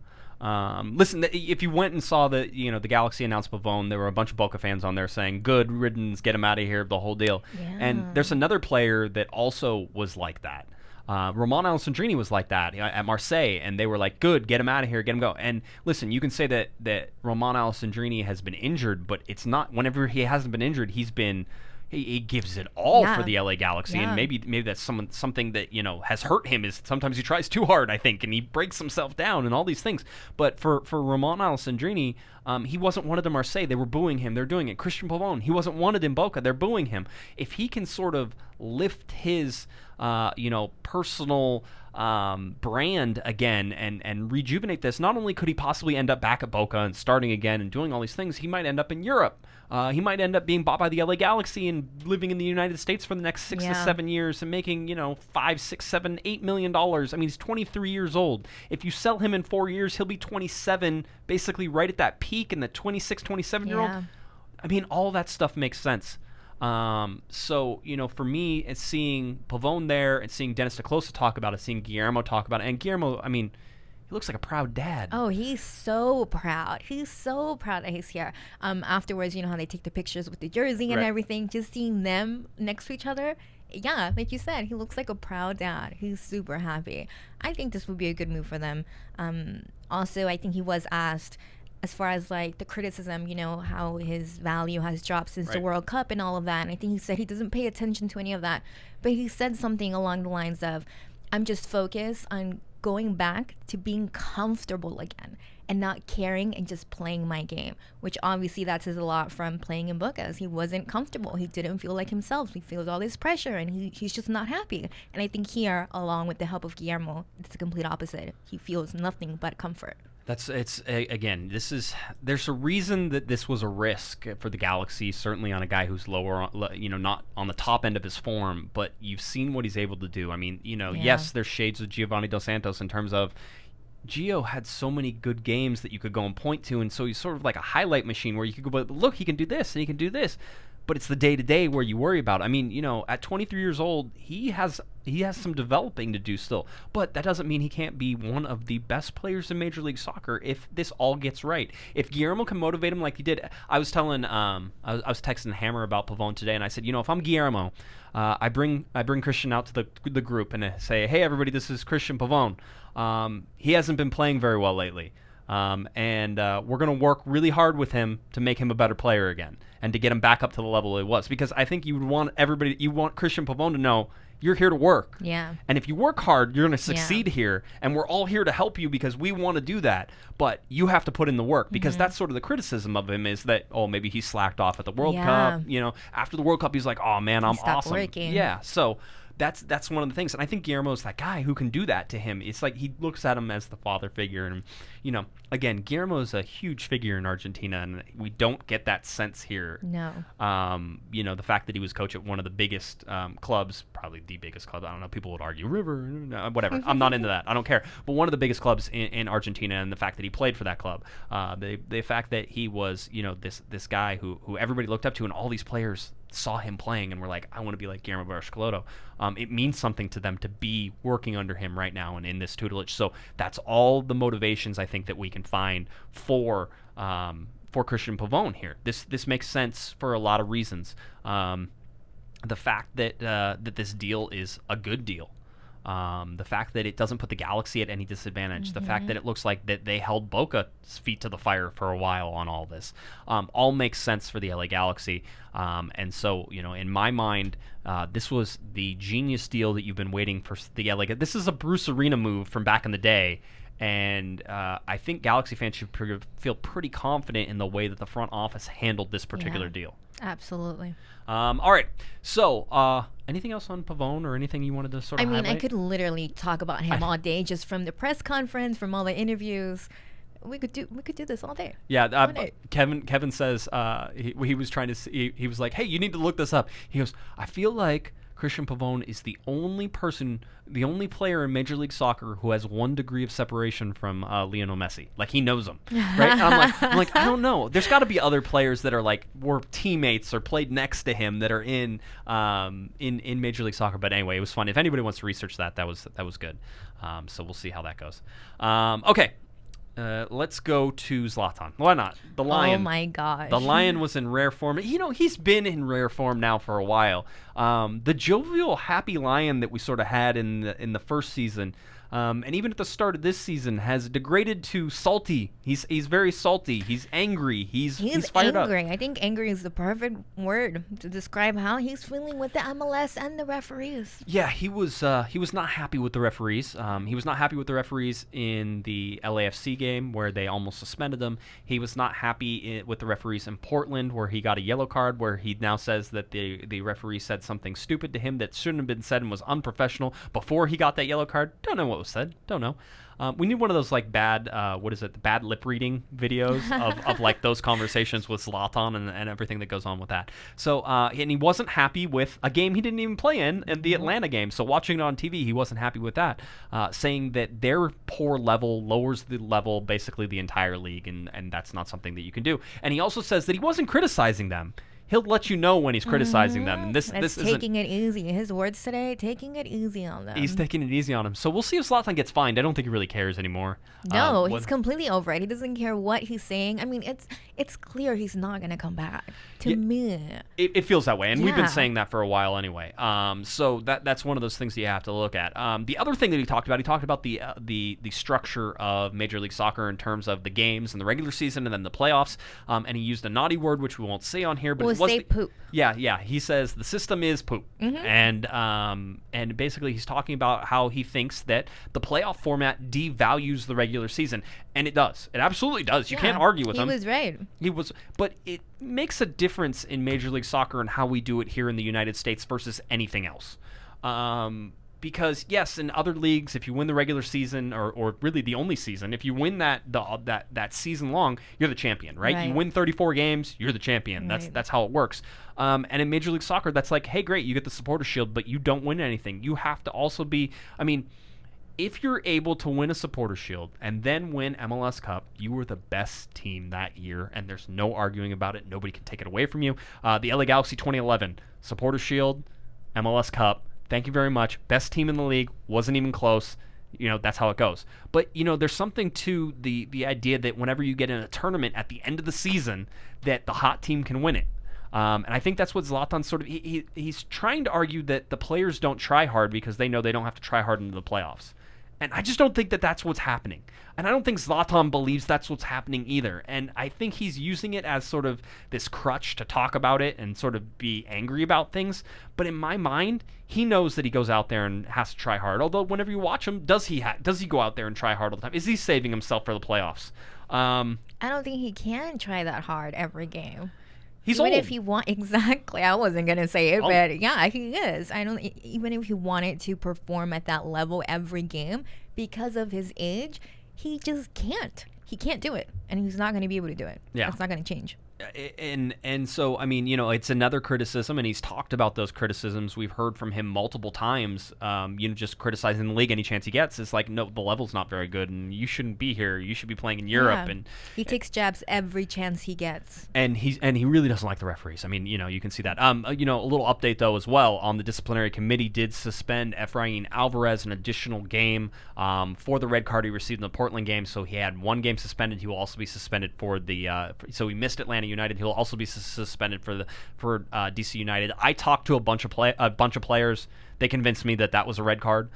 Listen, if you went and saw the Galaxy announced Pavon, there were a bunch of Boca fans on there saying, good riddance, get him out of here, the whole deal. Yeah. And there's another player that also was like that. Roman Alessandrini was like that at Marseille, and they were like, good, get him out of here, get him go. And listen, you can say that Roman Alessandrini has been injured, but it's not, whenever he hasn't been injured, he gives it all for the LA Galaxy, and maybe that's something that has hurt him is sometimes he tries too hard, I think, and he breaks himself down and all these things. But for Roman Alessandrini, he wasn't wanted in Marseille. They were booing him. They're doing it. Cristian Pavon, he wasn't wanted in Boca. They're booing him. If he can sort of lift his personal brand again and rejuvenate this, not only could he possibly end up back at Boca and starting again and doing all these things, he might end up in Europe. He might end up being bought by the LA Galaxy and living in the United States for the next 6 to 7 years and making, $5, $6, $7, $8 million. I mean, he's 23 years old. If you sell him in 4 years, he'll be 27, basically right at that peak in the 26, 27-year-old. I mean, all that stuff makes sense. So, for me, it's seeing Pavon there and seeing Dennis Kloese talk about it, seeing Guillermo talk about it. And Guillermo, I mean, he looks like a proud dad. Oh, he's so proud. He's so proud that he's here. Afterwards, how they take the pictures with the jersey and everything, just seeing them next to each other. Yeah, like you said, he looks like a proud dad. He's super happy. I think this would be a good move for them. Also, I think he was asked, as far as like the criticism, how his value has dropped since the World Cup and all of that. And I think he said he doesn't pay attention to any of that. But he said something along the lines of, I'm just focused on going back to being comfortable again and not caring and just playing my game, which obviously that says a lot from playing in Boca. He wasn't comfortable. He didn't feel like himself. He feels all this pressure and he's just not happy. And I think here, along with the help of Guillermo, it's the complete opposite. He feels nothing but comfort. There's a reason that this was a risk for the Galaxy, certainly on a guy who's lower, not on the top end of his form, but you've seen what he's able to do. I mean, yes, there's shades of Giovanni Dos Santos in terms of Gio had so many good games that you could go and point to, and so he's sort of like a highlight machine where you could go, but look, he can do this and he can do this. but it's the day-to-day where you worry about it. I mean, at 23 years old, he has some developing to do still, but that doesn't mean he can't be one of the best players in Major League Soccer if this all gets right. If Guillermo can motivate him like he did, I was telling, I was texting Hammer about Pavon today, and I said, if I'm Guillermo, I bring Cristian out to the group and I say, hey everybody, this is Cristian Pavon. He hasn't been playing very well lately. And we're going to work really hard with him to make him a better player again and to get him back up to the level it was. Because I think you want Cristian Pavon to know you're here to work. Yeah. And if you work hard, you're going to succeed here. And we're all here to help you because we want to do that. But you have to put in the work because that's sort of the criticism of him is that, maybe he slacked off at the World Cup. After the World Cup, he's like, oh, man, I'm awesome. Working. Yeah. So that's one of the things. And I think Guillermo's that guy who can do that to him. It's like he looks at him as the father figure. And, again, Guillermo's a huge figure in Argentina, and we don't get that sense here. No. The fact that he was coach at one of the biggest clubs, probably the biggest club. I don't know. People would argue River, whatever. I'm not into that. I don't care. But one of the biggest clubs in Argentina, and the fact that he played for that club, the fact that he was, this guy who everybody looked up to, and all these players saw him playing and were like, I want to be like Guillermo Barillas. It means something to them to be working under him right now and in this tutelage. So that's all the motivations I think that we can find for Cristian Pavon here. This makes sense for a lot of reasons. The fact that this deal is a good deal. The fact that it doesn't put the Galaxy at any disadvantage, the fact that it looks like that they held Boca's feet to the fire for a while on all this, all makes sense for the LA Galaxy. And so, in my mind, this was the genius deal that you've been waiting for the LA. This is a Bruce Arena move from back in the day. And I think Galaxy fans should feel pretty confident in the way that the front office handled this particular deal. Absolutely. All right. So, anything else on Pavon or anything you wanted to sort of highlight? I could literally talk about him all day, just from the press conference, from all the interviews. We could do this all day. Yeah. Kevin says he was trying to. He was like, "Hey, you need to look this up." He goes, "I feel like Cristian Pavon is the only player in Major League Soccer who has 1 degree of separation from Lionel Messi. Like, he knows him, right?" And I'm like, I don't know. There's got to be other players that are like were teammates or played next to him that are in Major League Soccer. But anyway, it was fun. If anybody wants to research that was good. So we'll see how that goes. Okay. Let's go to Zlatan. Why not? The Lion. Oh my gosh. The Lion was in rare form. He's been in rare form now for a while. The jovial, happy Lion that we sort of had in the first season, and even at the start of this season, has degraded to salty. He's very salty. He's angry. He's fired angry. up. I think angry is the perfect word to describe how he's feeling with the MLS and the referees. Yeah, he was not happy with the referees. He was not happy with the referees in the LAFC game where they almost suspended them. He was not happy with the referees in Portland where he got a yellow card, where he now says that the referee said something stupid to him that shouldn't have been said and was unprofessional before he got that yellow card. Don't know what was said. Don't know. We need one of those like bad bad lip reading videos of like those conversations with Zlatan and everything that goes on with that. So and he wasn't happy with a game he didn't even play in the Atlanta game. So watching it on TV, he wasn't happy with that, saying that their poor level lowers the level basically the entire league, and that's not something that you can do. And he also says that he wasn't criticizing them. He'll let you know when he's criticizing them. And this isn't taking it easy. His words today, taking it easy on them. He's taking it easy on him. So we'll see if Zlatan gets fined. I don't think he really cares anymore. No, he's completely over it. He doesn't care what he's saying. I mean, it's clear he's not going to come back. To me. It feels that way. And we've been saying that for a while anyway. So that's one of those things that you have to look at. The other thing that he talked about the structure of Major League Soccer in terms of the games and the regular season and then the playoffs. And he used a naughty word, which we won't say on here, but say poop. Yeah. He says the system is poop, and basically he's talking about how he thinks that the playoff format devalues the regular season, and it does. It absolutely does. You can't argue with him. He was right. But it makes a difference in Major League Soccer and how we do it here in the United States versus anything else. Because yes, in other leagues, if you win the regular season or really the only season, if you win that season long, you're the champion, right? You win 34 games, you're the champion. That's how it works. And in Major League Soccer, that's like, hey, great, you get the supporter shield, but you don't win anything. You have to also be. I mean, if you're able to win a Supporter Shield and then win MLS Cup, you were the best team that year, and there's no arguing about it. Nobody can take it away from you. The LA Galaxy 2011, Supporter Shield, MLS Cup, thank you very much. Best team in the league, wasn't even close. That's how it goes. But, there's something to the idea that whenever you get in a tournament at the end of the season, that the hot team can win it. And I think that's what Zlatan sort of... He's trying to argue that the players don't try hard because they know they don't have to try hard into the playoffs. And I just don't think that that's what's happening. And I don't think Zlatan believes that's what's happening either. And I think he's using it as sort of this crutch to talk about it and sort of be angry about things. But in my mind, he knows that he goes out there and has to try hard. Although whenever you watch him, does he go out there and try hard all the time? Is he saving himself for the playoffs? I don't think he can try that hard every game. He's even old. if he exactly, I wasn't gonna say it, but yeah, he is. Even if he wanted to perform at that level every game, because of his age, he just can't. He can't do it, and he's not gonna be able to do it. Yeah, that's not gonna change. And so, I mean, it's another criticism, and he's talked about those criticisms. We've heard from him multiple times, just criticizing the league any chance he gets. It's like, no, the level's not very good, and you shouldn't be here. You should be playing in Europe. Yeah. And he takes jabs every chance he gets. And he really doesn't like the referees. I mean, you can see that. A little update, though, as well. The disciplinary committee did suspend Efrain Alvarez an additional game for the red card he received in the Portland game. So he had one game suspended. He will also be suspended for so he missed Atlanta United. He'll also be suspended for DC United. I talked to a bunch of players. They convinced me that was a red card.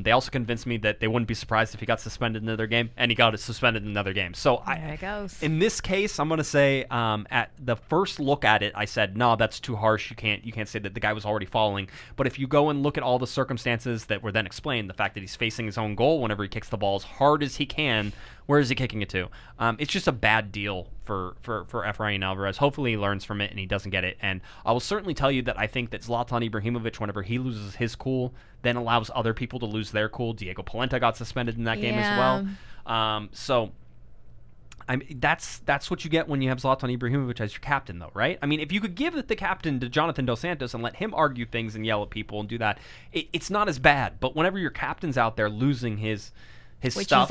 They also convinced me that they wouldn't be surprised if he got suspended in another game, and he got suspended in another game. So there it goes. In this case, I'm going to say at the first look at it, I said, no, that's too harsh. You can't say that the guy was already falling. But if you go and look at all the circumstances that were then explained, the fact that he's facing his own goal whenever he kicks the ball as hard as he can, where is he kicking it to? It's just a bad deal for Efrain Alvarez. Hopefully he learns from it and he doesn't get it. And I will certainly tell you that I think that Zlatan Ibrahimovic, whenever he loses his cool, then allows other people to lose their cool. Diego Polenta got suspended in that game as well. So that's what you get when you have Zlatan Ibrahimovic as your captain, though, right? I mean, if you could give the captain to Jonathan Dos Santos and let him argue things and yell at people and do that, it's not as bad. But whenever your captain's out there losing his stuff,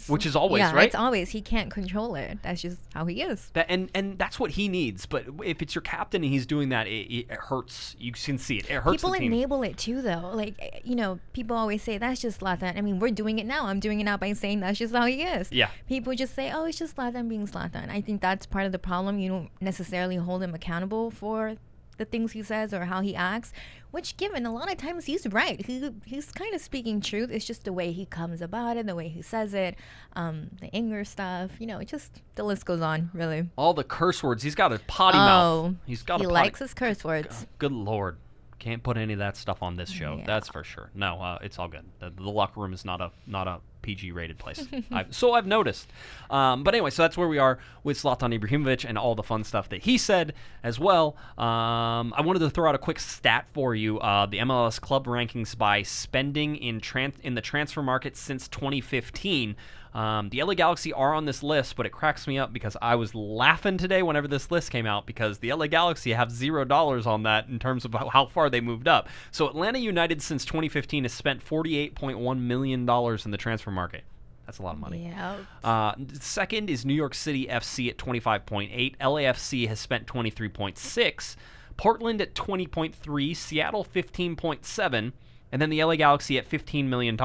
which is always right. It's always, he can't control it. That's just how he is. And that's what he needs. But if it's your captain and he's doing that, it hurts. You can see it. It hurts. People the team. enable it too, though. Like, people always say that's just Zlatan. I mean, we're doing it now. I'm doing it now by saying that's just how he is. Yeah. People just say, oh, it's just Zlatan being Zlatan. I think that's part of the problem. You don't necessarily hold him accountable for the things he says or how he acts, which, given a lot of times he's right. He's kind of speaking truth. It's just the way he comes about it, the way he says it, the anger stuff. Just the list goes on, really. All the curse words. He's got a potty mouth. He likes his curse words. Good Lord. Can't put any of that stuff on this show. Yeah. That's for sure. No, it's all good. The locker room is not a PG-rated place. I've noticed. But anyway, so that's where we are with Zlatan Ibrahimovic and all the fun stuff that he said as well. I wanted to throw out a quick stat for you. The MLS club rankings by spending in the transfer market since 2015. The LA Galaxy are on this list, but it cracks me up because I was laughing today whenever this list came out because the LA Galaxy have $0 on that in terms of how far they moved up. So Atlanta United since 2015 has spent $48.1 million in the transfer market. That's a lot of money. Yeah. Second is New York City FC at 25.8. LAFC has spent 23.6. Portland at 20.3. Seattle 15.7. And then the LA Galaxy at $15 million.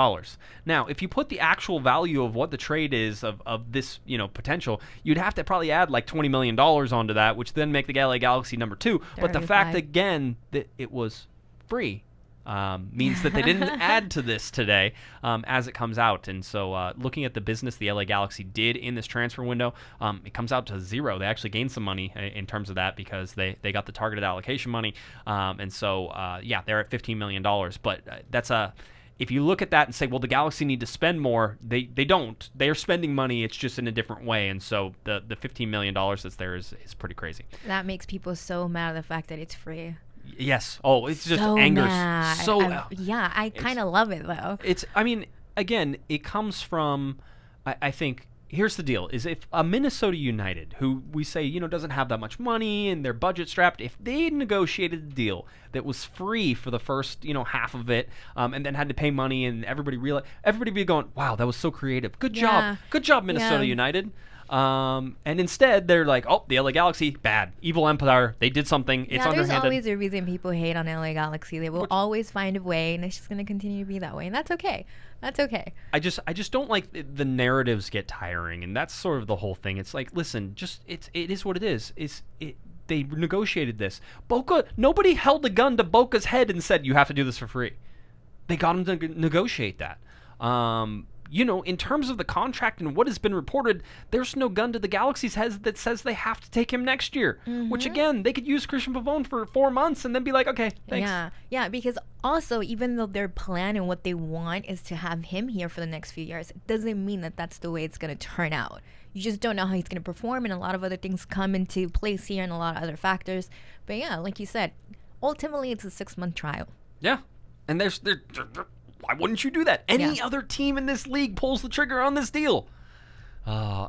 Now, if you put the actual value of what the trade is of this, potential, you'd have to probably add like $20 million onto that, which then make the LA Galaxy number 2. 35. But the fact, again, that it was free means that they didn't add to this today as it comes out. And so looking at the business the LA Galaxy did in this transfer window, it comes out to zero. They actually gained some money in terms of that because they got the targeted allocation money. And so, they're at $15 million. But that's if you look at that and say, well, the Galaxy need to spend more, they don't. They are spending money. It's just in a different way. And so the $15 million that's there is pretty crazy. That makes people so mad at the fact that it's free. Yes. Oh, it's just so angers. Mad. So I kind of love it though. Again, it comes from, I think, here's the deal: is if a Minnesota United, who we say doesn't have that much money and they're budget strapped, if they negotiated a deal that was free for the first half of it, and then had to pay money, and everybody be going, wow, that was so creative, good job, Minnesota United. And instead they're like, oh, the LA Galaxy, bad, evil empire, they did something, it's underhanded. There's always a reason people hate on LA Galaxy. They will always find a way, and it's just going to continue to be that way, and that's okay. I just don't like the narratives get tiring, and that's sort of the whole thing. It's like, listen, it is what it is. They negotiated this. Boca, nobody held a gun to Boca's head and said, you have to do this for free. They got him to negotiate that. In terms of the contract and what has been reported, there's no gun to the Galaxy's head that says they have to take him next year. Which, again, they could use Cristian Pavon for 4 months and then be like, okay, thanks. Yeah, because also, even though their plan and what they want is to have him here for the next few years, it doesn't mean that that's the way it's going to turn out. You just don't know how he's going to perform, and a lot of other things come into place here and a lot of other factors. But yeah, like you said, ultimately it's a 6-month trial. Yeah, and there's why wouldn't you do that? Any other team in this league pulls the trigger on this deal.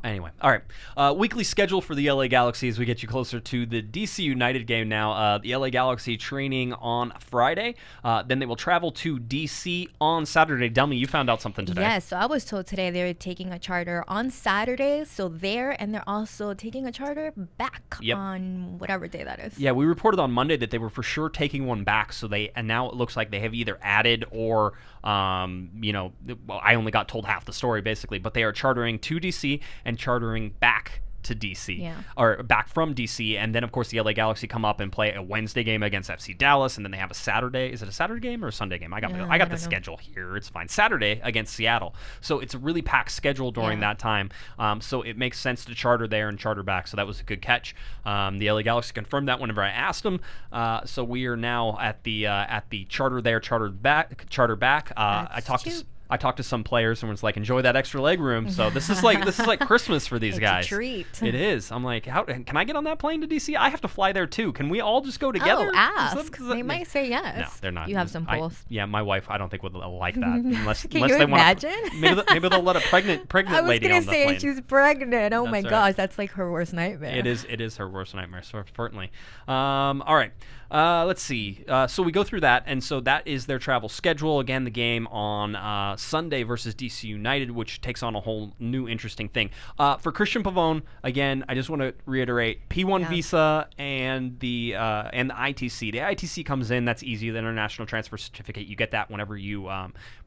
Anyway, all right. Weekly schedule for the LA Galaxy as we get you closer to the DC United game now. The LA Galaxy training on Friday. Then they will travel to DC on Saturday. Delmy, you found out something today. Yes, so I was told today they're taking a charter on Saturday. So and they're also taking a charter back on whatever day that is. Yeah, we reported on Monday that they were for sure taking one back. And now it looks like they have either added or, I only got told half the story basically, but they are chartering to DC and chartering back to DC, or back from DC, and then of course the LA Galaxy come up and play a Wednesday game against FC Dallas, and then they have a Saturday. Is it a Saturday game or a Sunday game? I got the schedule here. It's fine. Saturday against Seattle. So it's a really packed schedule during that time. So it makes sense to charter there and charter back. So that was a good catch. The LA Galaxy confirmed that whenever I asked them. So we are now at the charter there, charter back. I talked to some players and was like, enjoy that extra leg room. So this is like Christmas for these guys. It's a treat. It is. I'm like, how can I get on that plane to DC? I have to fly there too. Can we all just go together? Oh, ask. They might say yes. No, they're not. You have some pulls. My wife, I don't think would like that unless Can unless you they imagine? Maybe they'll let a pregnant lady on the plane. I was gonna say she's pregnant. Oh my gosh, that's like her worst nightmare. It is her worst nightmare. Certainly. All right. Let's see. So we go through that, and so that is their travel schedule. Again, the game on Sunday versus DC United, which takes on a whole new interesting thing. For Cristian Pavon, again, I just want to reiterate P1 visa and the ITC. The ITC comes in. That's easy. The International Transfer Certificate. You get that whenever you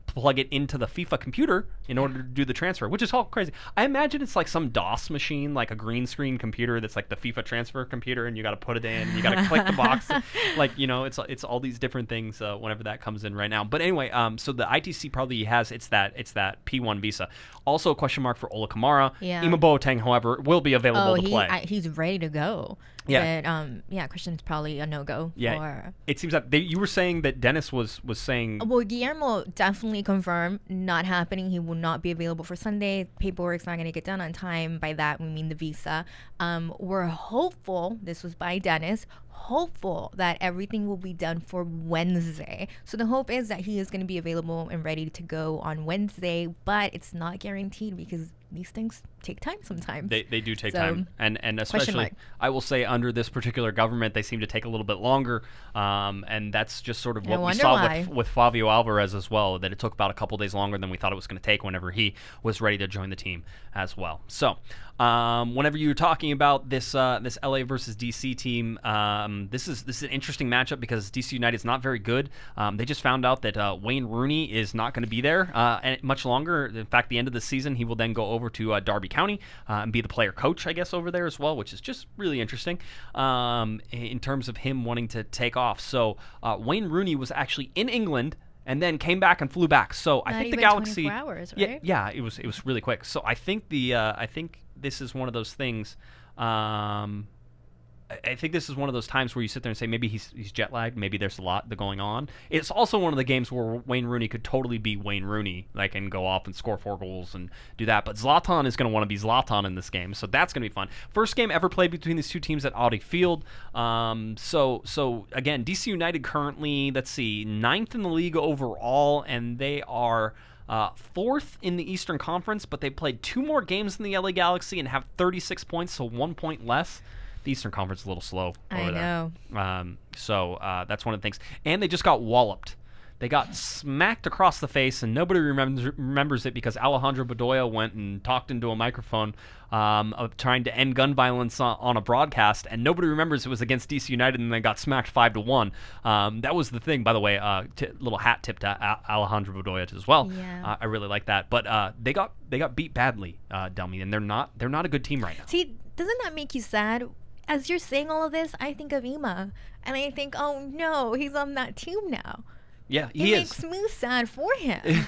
plug it into the FIFA computer in order to do the transfer, which is all crazy. I imagine it's like some DOS machine, like a green screen computer that's like the FIFA transfer computer, and you got to put it in, and you got to click the box. It's all these different things whenever that comes in right now. But anyway, so the ITC probably has it's that P1 visa. Also a question mark for Ola Kamara. Ima Boateng, however, will be available to play. He's ready to go. Yeah. But Christian's probably a no-go. Yeah. It seems that you were saying that Dennis was saying. Well, Guillermo definitely confirmed not happening. He will not be available for Sunday. Paperwork's not going to get done on time. By that we mean the visa. We're hopeful. This was by Dennis. Hopeful that everything will be done for Wednesday. So the hope is that he is going to be available and ready to go on Wednesday, but it's not guaranteed because these things take time sometimes. They do take time. And especially, I will say, under this particular government, they seem to take a little bit longer. And that's just sort of what we saw with Fabio Alvarez as well, that it took about a couple days longer than we thought it was going to take whenever he was ready to join the team as well. So whenever you're talking about this LA versus DC team, this is an interesting matchup because DC United is not very good. They just found out that Wayne Rooney is not going to be there much longer. In fact, the end of the season, he will then go over to Derby County and be the player coach, I guess, over there as well, which is just really interesting in terms of him wanting to take off. So Wayne Rooney was actually in England and then came back and flew back. So I think the Galaxy, 24 hours, right? Yeah, it was really quick. So I think this is one of those things. I think this is one of those times where you sit there and say maybe he's jet lagged, maybe there's a lot going on. It's also one of the games where Wayne Rooney could totally be Wayne Rooney, like, and go off and score 4 goals and do that. But Zlatan is going to want to be Zlatan in this game, so that's going to be fun. First game ever played between these two teams at Audi Field. So again, DC United currently, let's see, 9th in the league overall, and they are fourth in the Eastern Conference, but they played 2 more games than the LA Galaxy and have 36 points, so 1 point less. The Eastern Conference is a little slow over know. there. So that's one of the things. And they just got walloped. They got smacked across the face, and nobody remembers it because Alejandro Bedoya went and talked into a microphone of trying to end gun violence on a broadcast, and nobody remembers it was against DC United, and they got smacked 5-1. That was the thing, by the way. Little hat tip to Alejandro Bedoya as well. Yeah. I really like that, but they got beat badly, Delmy, and they're not a good team right now. See, doesn't that make you sad? As you're saying all of this, I think of Ima, and I think, oh no, he's on that team now. Yeah, It makes me sad for him.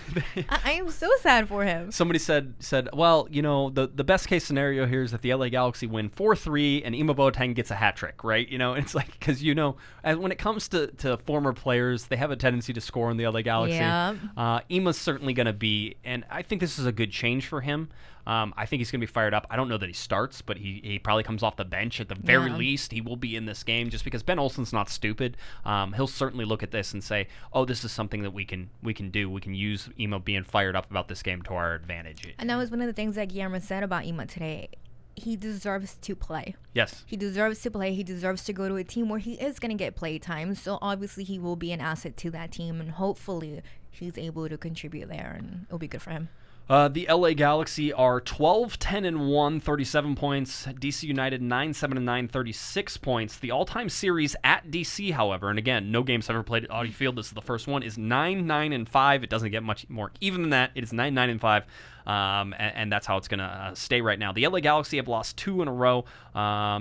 I am so sad for him. Somebody said, well, the best case scenario here is that the LA Galaxy win 4-3 and Ima Boateng gets a hat trick, right? It's like, because when it comes to former players, they have a tendency to score in the LA Galaxy. Yeah. Ima's certainly going to be, and I think this is a good change for him. I think he's going to be fired up. I don't know that he starts, but he probably comes off the bench at the very least. He will be in this game just because Ben Olsen's not stupid. He'll certainly look at this and say, "Oh, this is something that we can do. We can use Ima being fired up about this game to our advantage." And that was one of the things that Guillermo said about Ima today. He deserves to play. Yes. He deserves to play. He deserves to go to a team where he is going to get play time. So obviously he will be an asset to that team, and hopefully he's able to contribute there, and it'll be good for him. The LA Galaxy are 12-10-1, 37 points. DC United 9-7-9, 36 points. The all-time series at DC, however, and again, no games ever played at Audi Field. This is the first one. Is 9-9-5. It doesn't get much more even than that. It is 9-9-5. And that's how it's going to stay right now. The LA Galaxy have lost 2 in a row.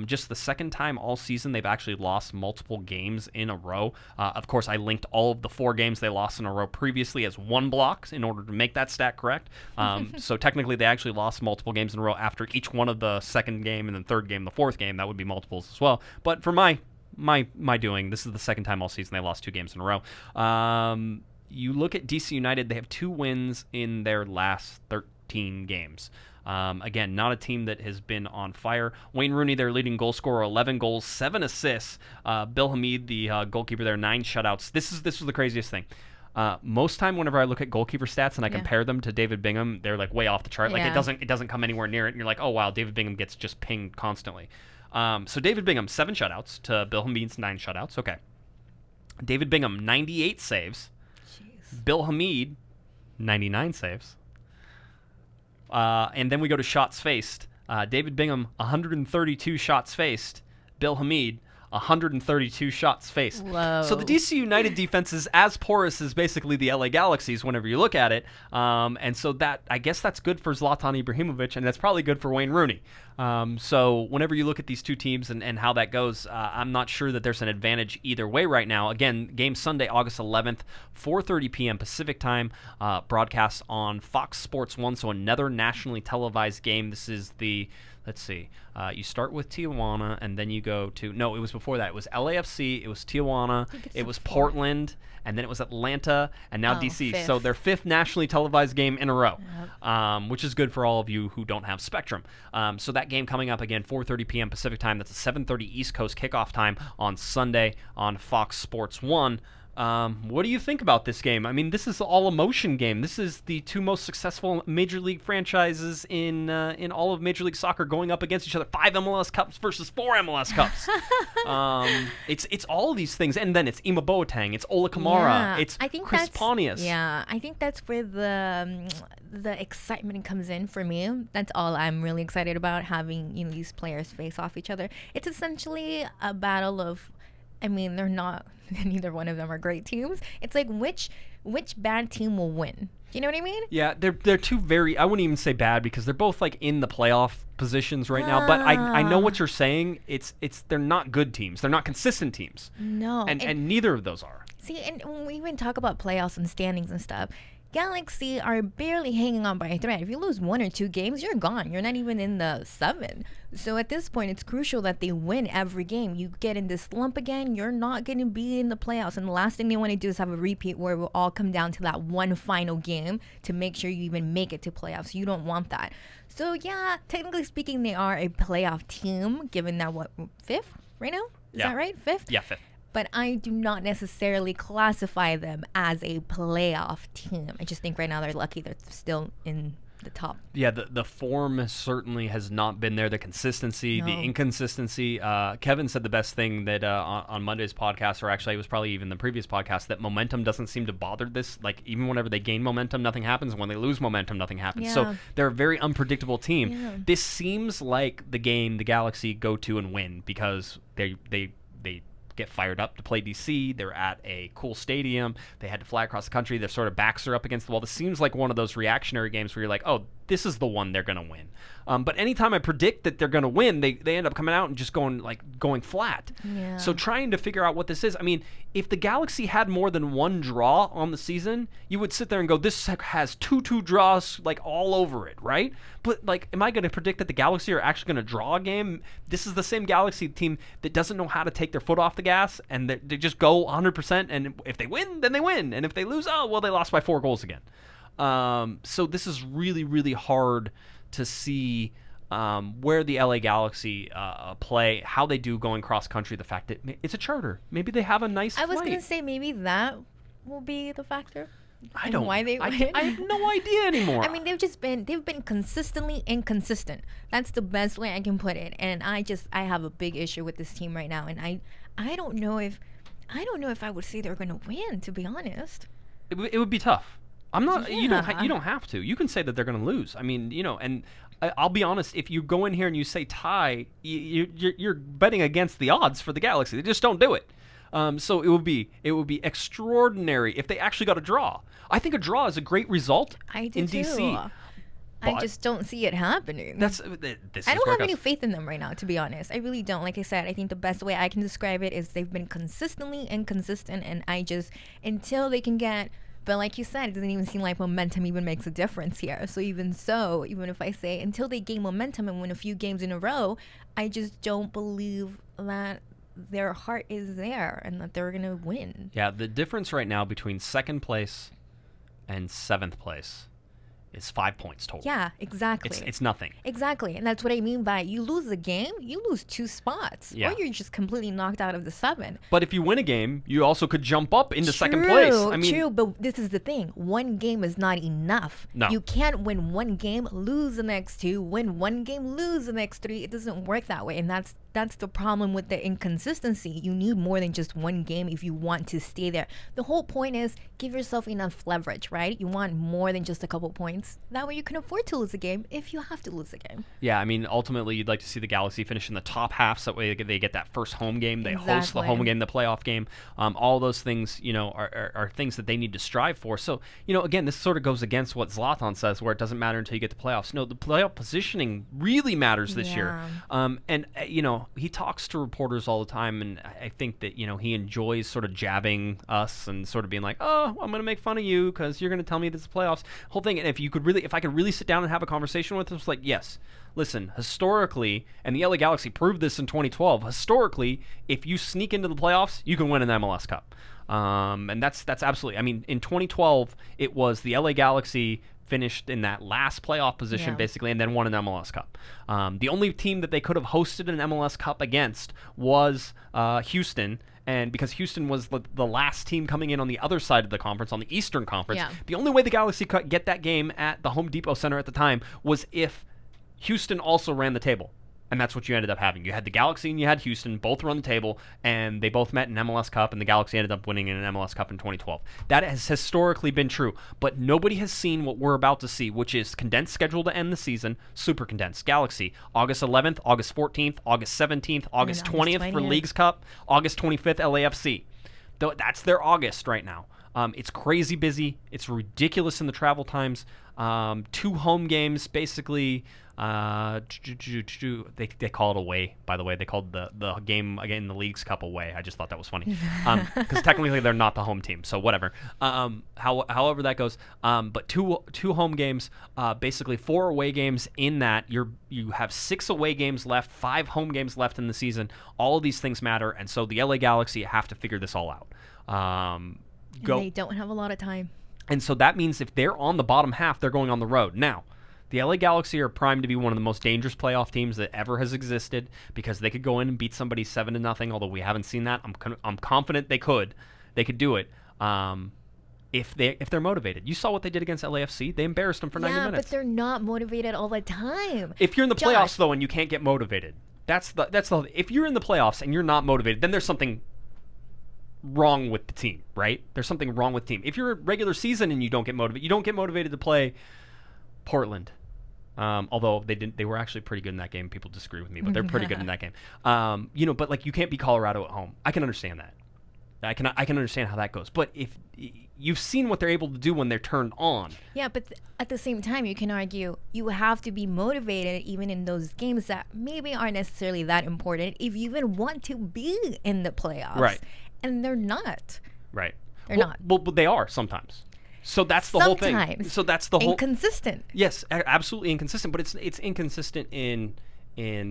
Just the second time all season they've actually lost multiple games in a row. Of course, I linked all of the 4 games they lost in a row previously as one block in order to make that stat correct. So technically they actually lost multiple games in a row after each one of the second game and the third game, the fourth game. That would be multiples as well. But for my doing, this is the second time all season they lost 2 games in a row. You look at DC United, they have 2 wins in their last 13 games. Again, not a team that has been on fire. Wayne Rooney, their leading goal scorer, 11 goals, 7 assists. Bill Hamid, the goalkeeper there, 9 shutouts. This was the craziest thing. Most time whenever I look at goalkeeper stats and I compare them to David Bingham, they're like way off the chart. Like it doesn't come anywhere near it, and you're like, oh wow, David Bingham gets just pinged constantly. So David Bingham, 7 shutouts to Bill Hamid's 9 shutouts. Okay. David Bingham, 98 saves. Jeez. Bill Hamid, 99 saves. And then we go to shots faced. David Bingham, 132 shots faced. Bill Hamid, 132 shots faced. Whoa. So the DC United defense is as porous as basically the LA Galaxy's whenever you look at it. And so I guess that's good for Zlatan Ibrahimovic, and that's probably good for Wayne Rooney. So whenever you look at these two teams and how that goes, I'm not sure that there's an advantage either way right now. Again, game Sunday, August 11th, 4:30 p.m. Pacific time, broadcast on Fox Sports 1, so another nationally televised game. This is the... Let's see. You start with Tijuana, and then you go to... No, it was before that. It was LAFC, it was Tijuana, it was Portland, and then it was Atlanta, and now DC. 5th. So their 5th nationally televised game in a row, which is good for all of you who don't have Spectrum. So that game coming up again, 4:30 p.m. Pacific time. That's a 7:30 East Coast kickoff time on Sunday on Fox Sports 1. What do you think about this game? I mean, this is all emotion game. This is the 2 most successful Major League franchises in all of Major League Soccer going up against each other. 5 MLS Cups versus 4 MLS Cups. It's all these things, and then it's Ima Boateng, it's Ola Kamara, it's Chris Pontius. Yeah, I think that's where the excitement comes in for me. That's all I'm really excited about, having these players face off each other. It's essentially a battle of... I mean, they're not... Neither one of them are great teams. It's like which bad team will win. Do you know what I mean? Yeah, they're 2 very... I wouldn't even say bad because they're both like in the playoff positions right now. But I know what you're saying. It's they're not good teams. They're not consistent teams. No. And neither of those are. See, and when we even talk about playoffs and standings and stuff, Galaxy are barely hanging on by a thread. If you lose 1 or 2 games, you're gone. You're not even in the 7. So at this point, it's crucial that they win every game. You get in this slump again, you're not going to be in the playoffs. And the last thing they want to do is have a repeat where it will all come down to that one final game to make sure you even make it to playoffs. You don't want that. So yeah, technically speaking, they are a playoff team, given that 5th right now? Is that right? 5th? Yeah, 5th. but I do not necessarily classify them as a playoff team. I just think right now they're lucky they're still in the top. Yeah, the form certainly has not been there. The consistency, the inconsistency. Kevin said the best thing that on Monday's podcast, or actually it was probably even the previous podcast, that momentum doesn't seem to bother this. Like, even whenever they gain momentum, nothing happens. And when they lose momentum, nothing happens. Yeah. So they're a very unpredictable team. Yeah. This seems like the game the Galaxy go to and win because they get fired up to play DC. They're at a cool stadium. They had to fly across the country. Their sort of backs are up against the wall. This seems like one of those reactionary games where you're like, oh, this is the one they're going to win. But anytime I predict that they're going to win, they end up coming out and just going flat. Yeah. So trying to figure out what this is. I mean, if the Galaxy had more than one draw on the season, you would sit there and go, this has 2-2 draws like all over it, right? But like, am I going to predict that the Galaxy are actually going to draw a game? This is the same Galaxy team that doesn't know how to take their foot off the gas, and they just go 100%, and if they win, then they win. And if they lose, oh, well, they lost by 4 goals again. So this is really, really hard to see where the LA Galaxy play, how they do going cross country. The fact that it's a charter, maybe they have a nice I was flight. going to say maybe that will be the factor. I don't. Why they win. I have no idea anymore. I mean, they've been consistently inconsistent. That's the best way I can put it. And I have a big issue with this team right now. And I don't know if I would say they're going to win, to be honest. It would be tough. I'm not. Yeah. You don't have to. You can say that they're going to lose. I mean, and I'll be honest. If you go in here and you say tie, you're betting against the odds for the Galaxy. They just don't do it. So it would be extraordinary if they actually got a draw. I think a draw is a great result I do in too. DC. I just don't see it happening. This I don't have any faith in them right now, to be honest. I really don't. Like I said, I think the best way I can describe it is they've been consistently inconsistent, and until they can get. But like you said, it doesn't even seem like momentum even makes a difference here. So even if I say until they gain momentum and win a few games in a row, I just don't believe that their heart is there and that they're going to win. Yeah, the difference right now between second place and 7th place is 5 points total. Yeah, exactly. It's nothing. Exactly. And that's what I mean by you lose a game, you lose 2 spots. Yeah. Or you're just completely knocked out of the 7. But if you win a game, you also could jump up into second place. I mean, True, but this is the thing. One game is not enough. No. You can't win one game, lose the next 2, win one game, lose the next 3. It doesn't work that way. And that's the problem with the inconsistency. You need more than just one game if you want to stay there. The whole point is give yourself enough leverage, right? You want more than just a couple points. That way you can afford to lose a game if you have to lose a game. Yeah, I mean, ultimately you'd like to see the Galaxy finish in the top half, so that way they get that first home game. They host the home game, the playoff game. All those things, are things that they need to strive for. So, again, this sort of goes against what Zlatan says, where it doesn't matter until you get to playoffs. No, the playoff positioning really matters this year. He talks to reporters all the time, and I think that, he enjoys sort of jabbing us and sort of being like, oh, I'm going to make fun of you because you're going to tell me this is playoffs. Whole thing. And if I could really sit down and have a conversation with him, it's like, yes, listen, historically, and the LA Galaxy proved this in 2012, historically, if you sneak into the playoffs, you can win an MLS Cup. And that's absolutely, I mean, in 2012, it was the LA Galaxy finished in that last playoff position, basically, and then won an MLS Cup. The only team that they could have hosted an MLS Cup against was Houston, and because Houston was the last team coming in on the other side of the conference, on the Eastern Conference, the only way the Galaxy could get that game at the Home Depot Center at the time was if Houston also ran the table. And that's what you ended up having. You had the Galaxy and you had Houston, both were on the table, and they both met in MLS Cup, and the Galaxy ended up winning in an MLS Cup in 2012. That has historically been true, but nobody has seen what we're about to see, which is condensed schedule to end the season, super condensed. Galaxy, August 11th, August 14th, August 17th, August 20th for Leagues Cup, August 25th, LAFC. That's their August right now. It's crazy busy. It's ridiculous in the travel times. 2 home games, basically. They call it away, by the way. They called the game again, the Leagues Cup, away. I just thought that was funny, because technically they're not the home team, so whatever. However that goes, but two home games, basically 4 away games. In that you have 6 away games left, 5 home games left in the season. All of these things matter, and so the LA Galaxy have to figure this all out. They don't have a lot of time. And so that means if they're on the bottom half, they're going on the road. Now, The LA Galaxy are primed to be one of the most dangerous playoff teams that ever has existed because they could go in and beat somebody 7-0. Although we haven't seen that, I'm confident they could do it. If they're motivated. You saw what they did against LAFC. They embarrassed them for 90 minutes. Yeah, but they're not motivated all the time. If you're in the playoffs though and you can't get motivated, that's the if you're in the playoffs and you're not motivated, then there's something wrong with the team, right? There's something wrong with the team. If you're a regular season and you don't get motivated to play Portland. Although they were actually pretty good in that game. People disagree with me, but they're pretty good in that game. But like you can't beat Colorado at home. I can understand that. I can understand how that goes. But if you've seen what they're able to do when they're turned on. Yeah, but at the same time, you can argue you have to be motivated even in those games that maybe aren't necessarily that important if you even want to be in the playoffs. Right. And they're not. Right. They're not. Well, but they are sometimes. So that's the whole thing. Sometimes. So that's the whole. Inconsistent. Yes, absolutely inconsistent. But it's inconsistent in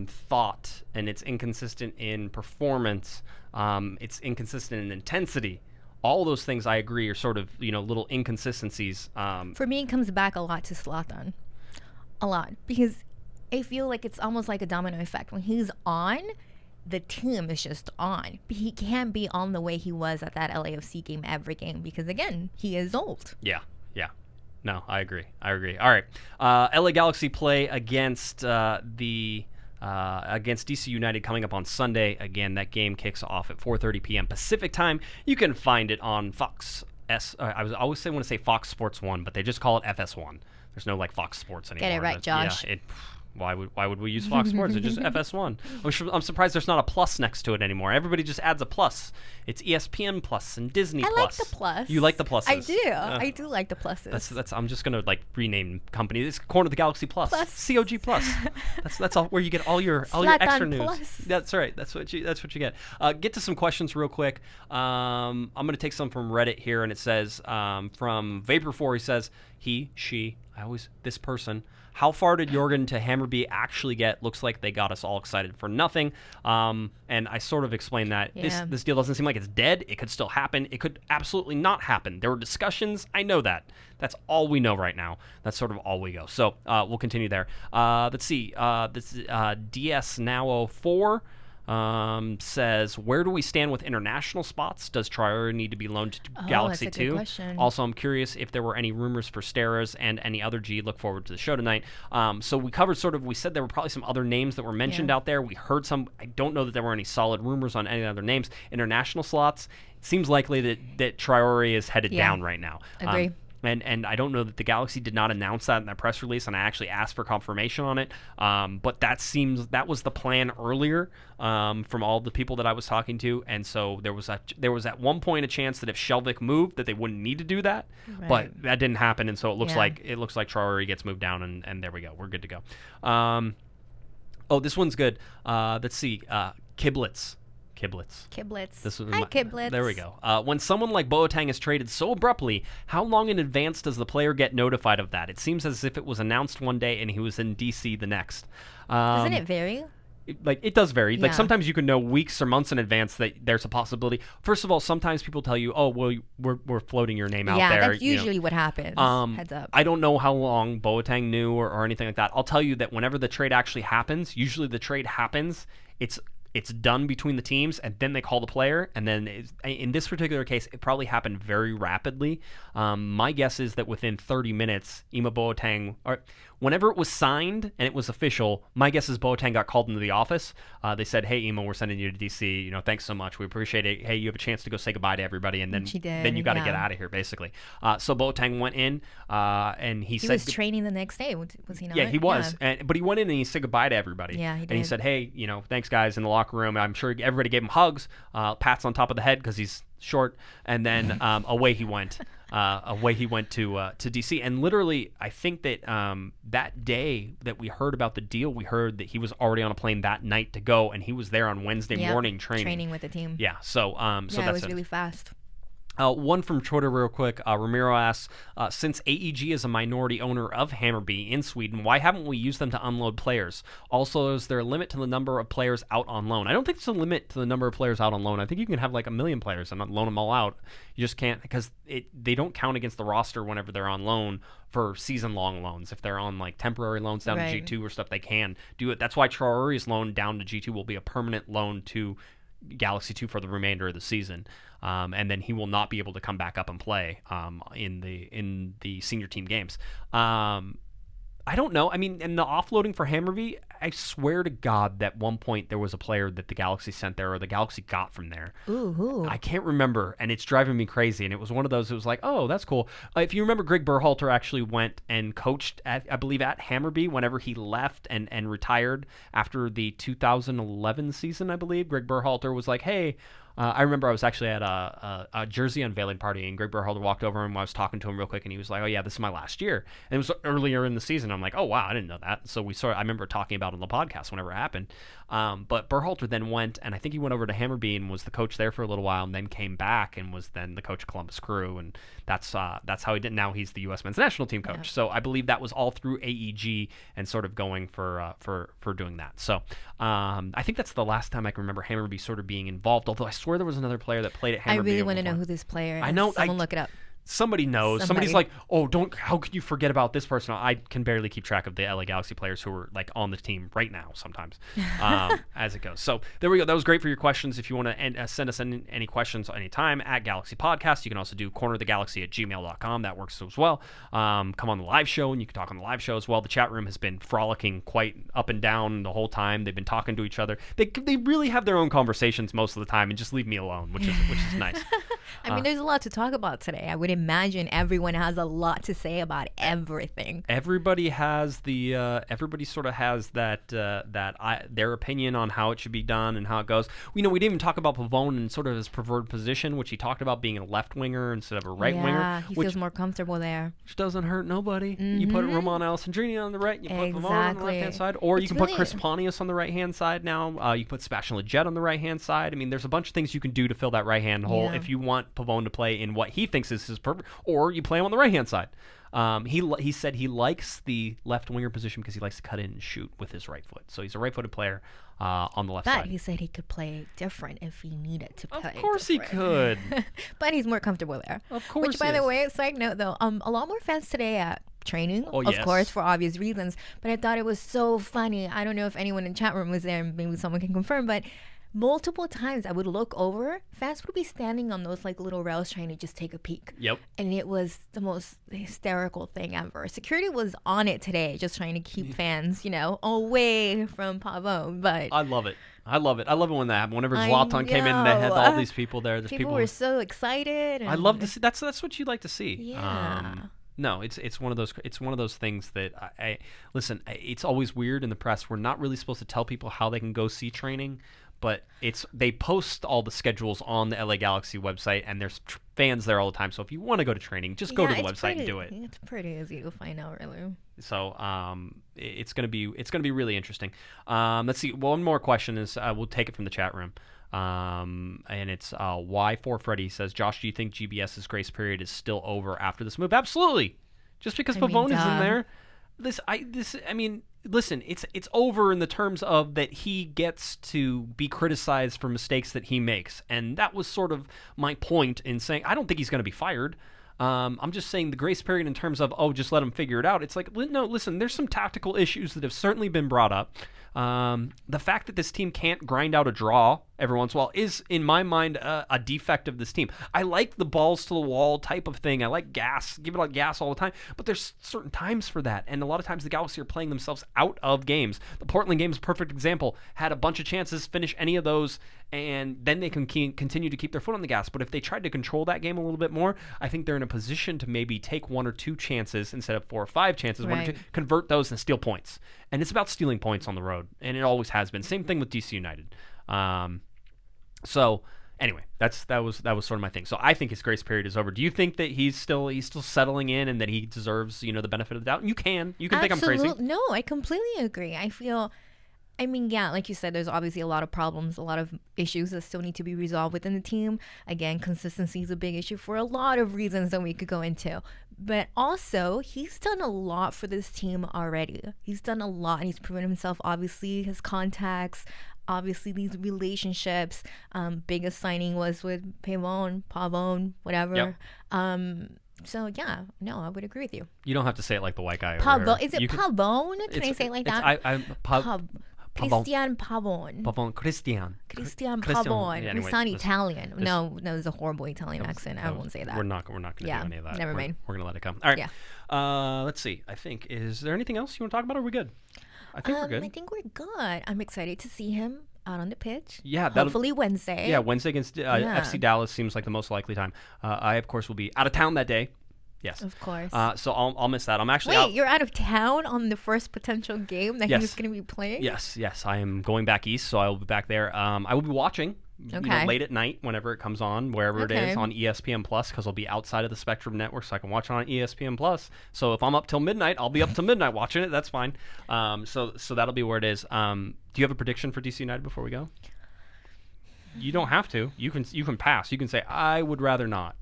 thought, and it's inconsistent in performance. It's inconsistent in intensity. All those things, I agree, are sort of little inconsistencies. For me, it comes back a lot to Zlatan. A lot. Because I feel like it's almost like a domino effect. When he's on, the team is just on. But he can't be on the way he was at that LAFC game every game because, again, he is old. Yeah. No, I agree. All right. LA Galaxy play against against DC United coming up on Sunday. Again, that game kicks off at 4:30 p.m. Pacific time. You can find it on Fox I always want to say Fox Sports 1, but they just call it FS1. There's no Fox Sports anymore. Get it right, Josh. Yeah, why would we use Fox Sports? It's just FS1. I'm surprised there's not a plus next to it anymore. Everybody just adds a plus. It's ESPN Plus and Disney Plus. I like the plus. You like the pluses? I do. I do like the pluses. That's. I'm just gonna rename company. It's Corner of the Galaxy Plus. COG Plus. That's all where you get all your extra news. Plus. That's right. That's what you get. Get to some questions real quick. I'm gonna take some from Reddit here, and it says from Vapor4. He says this person. How far did Jorgen to Hammarby actually get? Looks like they got us all excited for nothing. And I sort of explained that. Yeah. This deal doesn't seem like it's dead. It could still happen. It could absolutely not happen. There were discussions. I know that. That's all we know right now. That's sort of all we go. So we'll continue there. Let's see. This is DS Now 04. Says, where do we stand with international spots? Does Traore need to be loaned to Galaxy that's a good 2? question. Also, I'm curious if there were any rumors for Steras and any other G. Look forward to the show tonight. So we covered we said there were probably some other names that were mentioned out there. We heard some. I don't know that there were any solid rumors on any other names. International slots, it seems likely that Traore is headed down right now. Agree. And I don't know that the Galaxy did not announce that in their press release, and I actually asked for confirmation on it. But that was the plan earlier from all the people that I was talking to, and so there was at one point a chance that if Shelvik moved, that they wouldn't need to do that, but that didn't happen, and so it looks like Traore gets moved down, and there we go, we're good to go. This one's good. Let's see, Kiblets. Hi, Kiblets. There we go. When someone like Boateng is traded so abruptly, how long in advance does the player get notified of that? It seems as if it was announced one day and he was in DC the next. Doesn't it vary? It does vary. Yeah. Like sometimes you can know weeks or months in advance that there's a possibility. First of all, sometimes people tell you, "Oh, well, we're floating your name out there." Yeah, that's usually what happens. Heads up. I don't know how long Boateng knew or anything like that. I'll tell you that whenever the trade actually happens, usually the trade happens. It's done between the teams, and then they call the player. And then in this particular case, it probably happened very rapidly. My guess is that within 30 minutes, Ima Boateng, whenever it was signed and it was official, my guess is Boateng got called into the office. They said, "Hey, Ima, we're sending you to DC. Thanks so much. We appreciate it. Hey, you have a chance to go say goodbye to everybody, and then you got to get out of here, basically." So Boateng went in, and he said he was training the next day. Was he not? Yeah, he was. Yeah. But he went in and he said goodbye to everybody. Yeah, he did. And he said, "Hey, thanks guys," in the locker room. I'm sure everybody gave him hugs, pats on top of the head because he's short, and then away he went. To DC, and literally, I think that that day that we heard about the deal, we heard that he was already on a plane that night to go, and he was there on Wednesday morning training with the team. Yeah, so it was really fast. One from Twitter real quick. Ramiro asks, since AEG is a minority owner of Hammarby in Sweden, why haven't we used them to unload players? Also, is there a limit to the number of players out on loan? I don't think there's a limit to the number of players out on loan. I think you can have like 1 million players and not loan them all out. You just can't, because they don't count against the roster whenever they're on loan for season-long loans. If they're on like temporary loans down to G2 or stuff, they can do it. That's why Traore's loan down to G2 will be a permanent loan to Galaxy 2 for the remainder of the season. And then he will not be able to come back up and play in the senior team games. I don't know. I mean, in the offloading for Hammarby, I swear to God that one point there was a player that the Galaxy sent there or the Galaxy got from there. Ooh. I can't remember, and it's driving me crazy. And it was one of those, it was like, oh, that's cool. If you remember, Greg Berhalter actually went and coached, I believe, at Hammarby whenever he left and retired after the 2011 season, I believe. Greg Berhalter was like, hey, I remember I was actually at a jersey unveiling party, and Greg Berhalter walked over and I was talking to him real quick, and he was like, oh yeah, this is my last year. And it was earlier in the season. I'm like, oh wow, I didn't know that. So I remember talking about it on the podcast whenever it happened. But Berhalter then went, and I think he went over to Hammarby and was the coach there for a little while, and then came back and was then the coach of Columbus Crew, and that's how he did. Now he's the U.S. men's national team coach. Yeah. So I believe that was all through AEG and sort of going for doing that. So I think that's the last time I can remember Hammarby sort of being involved, although I swear there was another player that played at Hammarby. I really want to know who this player is. I know. Someone look it up. Somebody knows. Somebody's like, oh, how could you forget about this person? I can barely keep track of the LA Galaxy players who are like on the team right now sometimes as it goes. So there we go. That was great for your questions. If you want to send us any questions anytime at Galaxy Podcast, you can also do cornerofthegalaxy@gmail.com. That works as well. Come on the live show, and you can talk on the live show as well. The chat room has been frolicking quite up and down the whole time. They've been talking to each other. They really have their own conversations most of the time and just leave me alone, which is nice. I mean, there's a lot to talk about today. I would imagine everyone has a lot to say about everything. Everybody has everybody sort of has their opinion on how it should be done and how it goes. We didn't even talk about Pavon and sort of his preferred position, which he talked about being a left winger instead of a right winger. Yeah, he feels more comfortable there. Which doesn't hurt nobody. Mm-hmm. You put Roman Alessandrini on the right, you put Pavon on the left-hand side, or you can put Chris Pontius on the right-hand side now. You can put Sebastian Lletget on the right-hand side. I mean, there's a bunch of things you can do to fill that right-hand hole if you want Pavon to play in what he thinks is his perfect, or you play him on the right-hand side. He said he likes the left winger position because he likes to cut in and shoot with his right foot. So he's a right-footed player on the left side. But he said he could play different if he needed to play. Of course different. He could. But he's more comfortable there. Of course. Which, by the way, side note though, a lot more fans today at training, of course, for obvious reasons. But I thought it was so funny. I don't know if anyone in chat room was there. Maybe someone can confirm, but multiple times I would look over, fans would be standing on those like little rails trying to just take a peek. Yep. And it was the most hysterical thing ever. Security was on it today, just trying to keep fans, away from Pavon. But I love it. I love it when that happened. Whenever Zlatan came in, they had all these people there. People were so excited. I love to see. That's what you like to see. Yeah. No, it's one of those things that I listen. It's always weird in the press. We're not really supposed to tell people how they can go see training. But they post all the schedules on the LA Galaxy website, and there's fans there all the time. So if you want to go to training, just go to the website and do it. It's pretty easy to find out, really. So it's gonna be really interesting. Let's see. One more question is we'll take it from the chat room, and it's Y4 Freddy says, Josh, do you think GBS's grace period is still over after this move? Absolutely. Just because Pavon is in there, listen, it's over in the terms of that he gets to be criticized for mistakes that he makes. And that was sort of my point in saying I don't think he's going to be fired. I'm just saying the grace period in terms of, just let him figure it out. It's like, no, listen, there's some tactical issues that have certainly been brought up. The fact that this team can't grind out a draw every once in a while is, in my mind, a defect of this team. I like the balls to the wall type of thing. I like gas, give it like gas all the time, but there's certain times for that, and a lot of times the Galaxy are playing themselves out of games. The Portland game is a perfect example. Had a bunch of chances, finish any of those, and then they can continue to keep their foot on the gas. But if they tried to control that game a little bit more, I think they're in a position to maybe take 1 or 2 chances instead of 4 or 5 chances, right. 1 or 2, convert those and steal points. And it's about stealing points on the road, and it always has been. Same thing with DC United. So anyway, that was sort of my thing. So I think his grace period is over. Do you think that he's still settling in and that he deserves the benefit of the doubt? And you can think I'm crazy. No, I completely agree. I feel I mean, yeah, like you said, there's obviously a lot of problems, a lot of issues that still need to be resolved within the team. Again, consistency is a big issue for a lot of reasons that we could go into. But also, he's done a lot for this team already. He's done a lot, and he's proven himself, obviously, his contacts, obviously these relationships. Biggest signing was with Pavon, whatever. Yep. So yeah, no, I would agree with you. You don't have to say it like the white guy. Pavon, is it Pavon? Can I say it like that? Cristian Pavon. Cristian Pavon. Yeah, We anyway, sound Italian. No, that was a horrible Italian accent. I won't say that. We're not going to do any of that. Never mind. We're going to let it come. All right. Yeah. Let's see. I think, is there anything else you want to talk about, or are we good? I think we're good. I think we're good. I'm excited to see him out on the pitch. Yeah. Hopefully Wednesday. Yeah, Wednesday against FC Dallas seems like the most likely time. I, of course, will be out of town that day. Yes. Of course. So I'll miss that. I'm actually out. Wait, you're out of town on the first potential game that he's going to be playing? Yes. I am going back east, so I will be back there. I will be watching late at night whenever it comes on, wherever it is, on ESPN Plus, because I'll be outside of the Spectrum Network, so I can watch it on ESPN Plus. So if I'm up till midnight, I'll be up till midnight watching it. That's fine. So that'll be where it is. Do you have a prediction for DC United before we go? You don't have to. You can pass. You can say, I would rather not.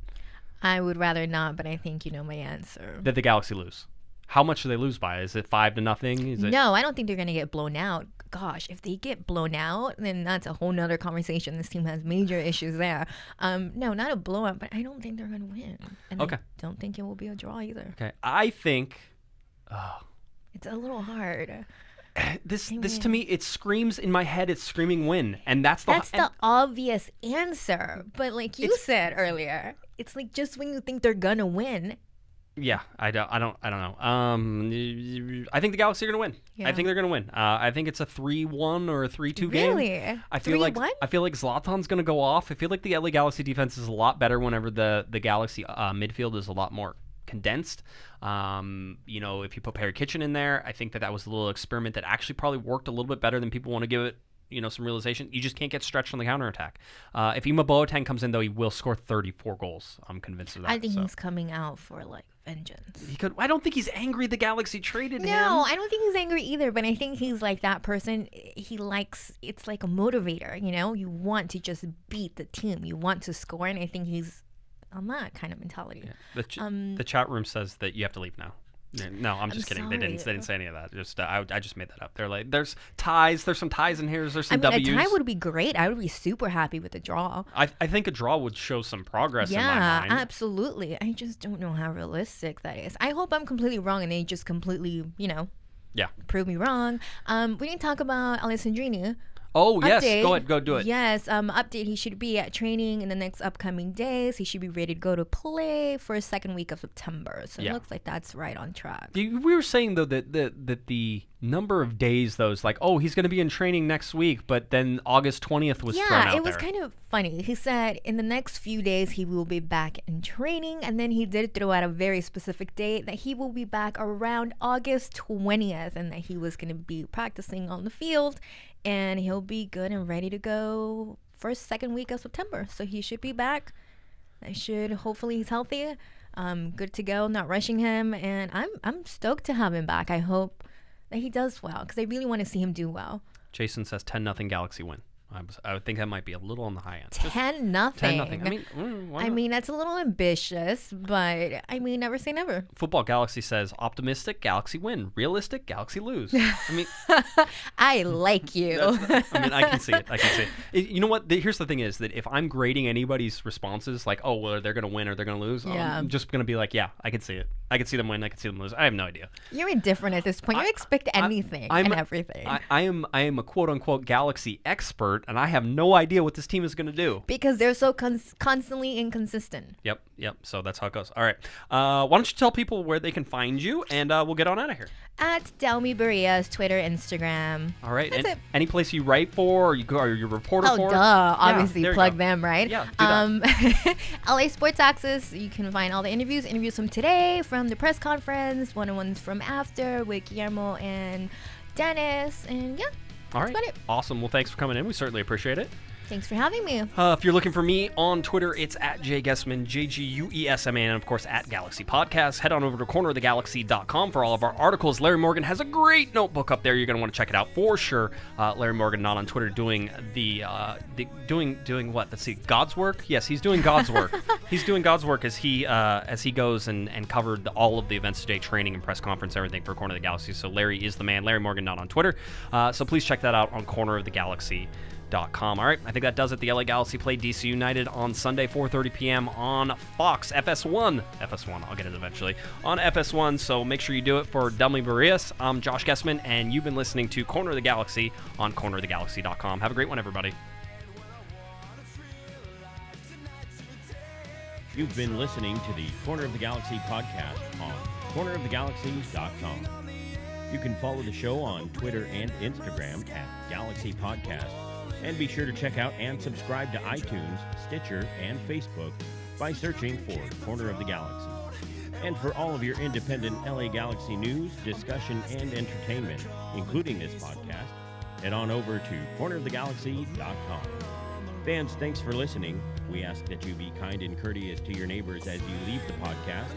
I would rather not, but I think you know my answer. That the Galaxy lose. How much do they lose by? Is it 5-0? No, I don't think they're going to get blown out. Gosh, if they get blown out, then that's a whole nother conversation. This team has major issues there. No, not a blowout, but I don't think they're going to win. And I don't think it will be a draw either. Okay, I think... it's a little hard. This to me, it screams in my head. It's screaming win, and that's the obvious answer. But like you said earlier, it's like just when you think they're gonna win. Yeah, I don't know. I think the Galaxy are gonna win. Yeah. I think they're gonna win. I think it's a 3-1 or a 3-2 game. Really? I feel like Zlatan's gonna go off. I feel like the LA Galaxy defense is a lot better whenever the Galaxy midfield is a lot more condensed. If you put Perry Kitchen in there, I think that was a little experiment that actually probably worked a little bit better than people want to give it, some realization. You just can't get stretched on the counterattack. If Ima Boateng comes in, though, he will score 34 goals. I'm convinced of that. I think he's coming out for vengeance. I don't think he's angry the Galaxy traded him. No, I don't think he's angry either, but I think he's like that person. It's like a motivator, you want to just beat the team. You want to score, and I think he's on that kind of mentality. Yeah. The chat room says that you have to leave now. No, I'm just kidding. Sorry. They didn't say any of that. Just I just made that up. They're like, there's ties. There's some ties in here. There's some W's. A tie would be great. I would be super happy with a draw. I think a draw would show some progress in my mind. Yeah, absolutely. I just don't know how realistic that is. I hope I'm completely wrong and they just completely, prove me wrong. We didn't talk about Alessandrini. Oh, yes. Update. Go ahead. Go do it. Yes. Update. He should be at training in the next upcoming days. He should be ready to go to play for the second week of September. So it looks like that's right on track. We were saying, though, that the number of days, though, is like, he's going to be in training next week, but then August 20th was thrown out there. Yeah, it was kind of funny. He said in the next few days he will be back in training, and then he did throw out a very specific date that he will be back around August 20th, and that he was going to be practicing on the field, and he'll be good and ready to go first, second week of September. So he should be back. Hopefully he's healthy, good to go, not rushing him, and I'm stoked to have him back. I hope that he does well, because I really want to see him do well. Jason says 10-0 Galaxy win. I would think that might be a little on the high end. 10-0. 10-0. I mean, that's a little ambitious, but never say never. Football Galaxy says optimistic, Galaxy win. Realistic, Galaxy lose. I like you. I can see it. You know what? Here's the thing is that if I'm grading anybody's responses, like, they're going to win or they're going to lose, I'm just going to be like, yeah, I can see it. I can see them win. I can see them lose. I have no idea. You're indifferent at this point. You expect anything and everything. I am a quote-unquote Galaxy expert, and I have no idea what this team is going to do. Because they're so constantly inconsistent. Yep. So that's how it goes. All right. Why don't you tell people where they can find you, and we'll get on out of here. At Delmy Barillas, Twitter, Instagram. All right. That's it. Any place you write for, or you're a reporter for? Oh, duh. Obviously, plug them, right? Yeah, do that. LA Sports Access. You can find all the interviews from today, from the press conference, one-on-ones from after with Guillermo and Dennis, and yeah. All right. That's about it. Awesome. Well, thanks for coming in. We certainly appreciate it. Thanks for having me. If you're looking for me on Twitter, it's at jguesman, JGUESMAN, and of course at Galaxy Podcast. Head on over to cornerofthegalaxy.com for all of our articles. Larry Morgan has a great notebook up there. You're going to want to check it out for sure. Larry Morgan not on Twitter doing doing what? Let's see, God's work? Yes, he's doing God's work. He's doing God's work as he goes and covered all of the events today, training and press conference, everything for Corner of the Galaxy. So Larry is the man. Larry Morgan not on Twitter. So please check that out on cornerofthegalaxy.com. All right, I think that does it. The LA Galaxy play DC United on Sunday, 4:30 p.m. on Fox, FS1. I'll get it eventually. On FS1, so make sure you do it. For Delmy Barillas, I'm Josh Guesman, and you've been listening to Corner of the Galaxy on cornerofthegalaxy.com. Have a great one, everybody. You've been listening to the Corner of the Galaxy podcast on cornerofthegalaxy.com. You can follow the show on Twitter and Instagram at Galaxy Podcast. And be sure to check out and subscribe to iTunes, Stitcher, and Facebook by searching for Corner of the Galaxy. And for all of your independent LA Galaxy news, discussion, and entertainment, including this podcast, head on over to cornerofthegalaxy.com. Fans, thanks for listening. We ask that you be kind and courteous to your neighbors as you leave the podcast.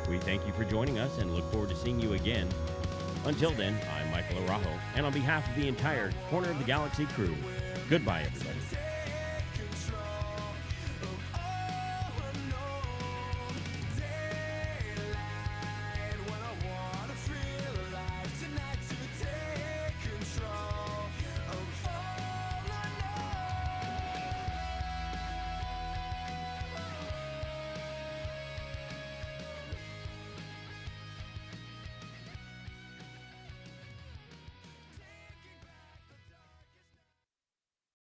We thank you for joining us and look forward to seeing you again. Until then, I'm Michael Araujo, and on behalf of the entire Corner of the Galaxy crew, goodbye, everybody.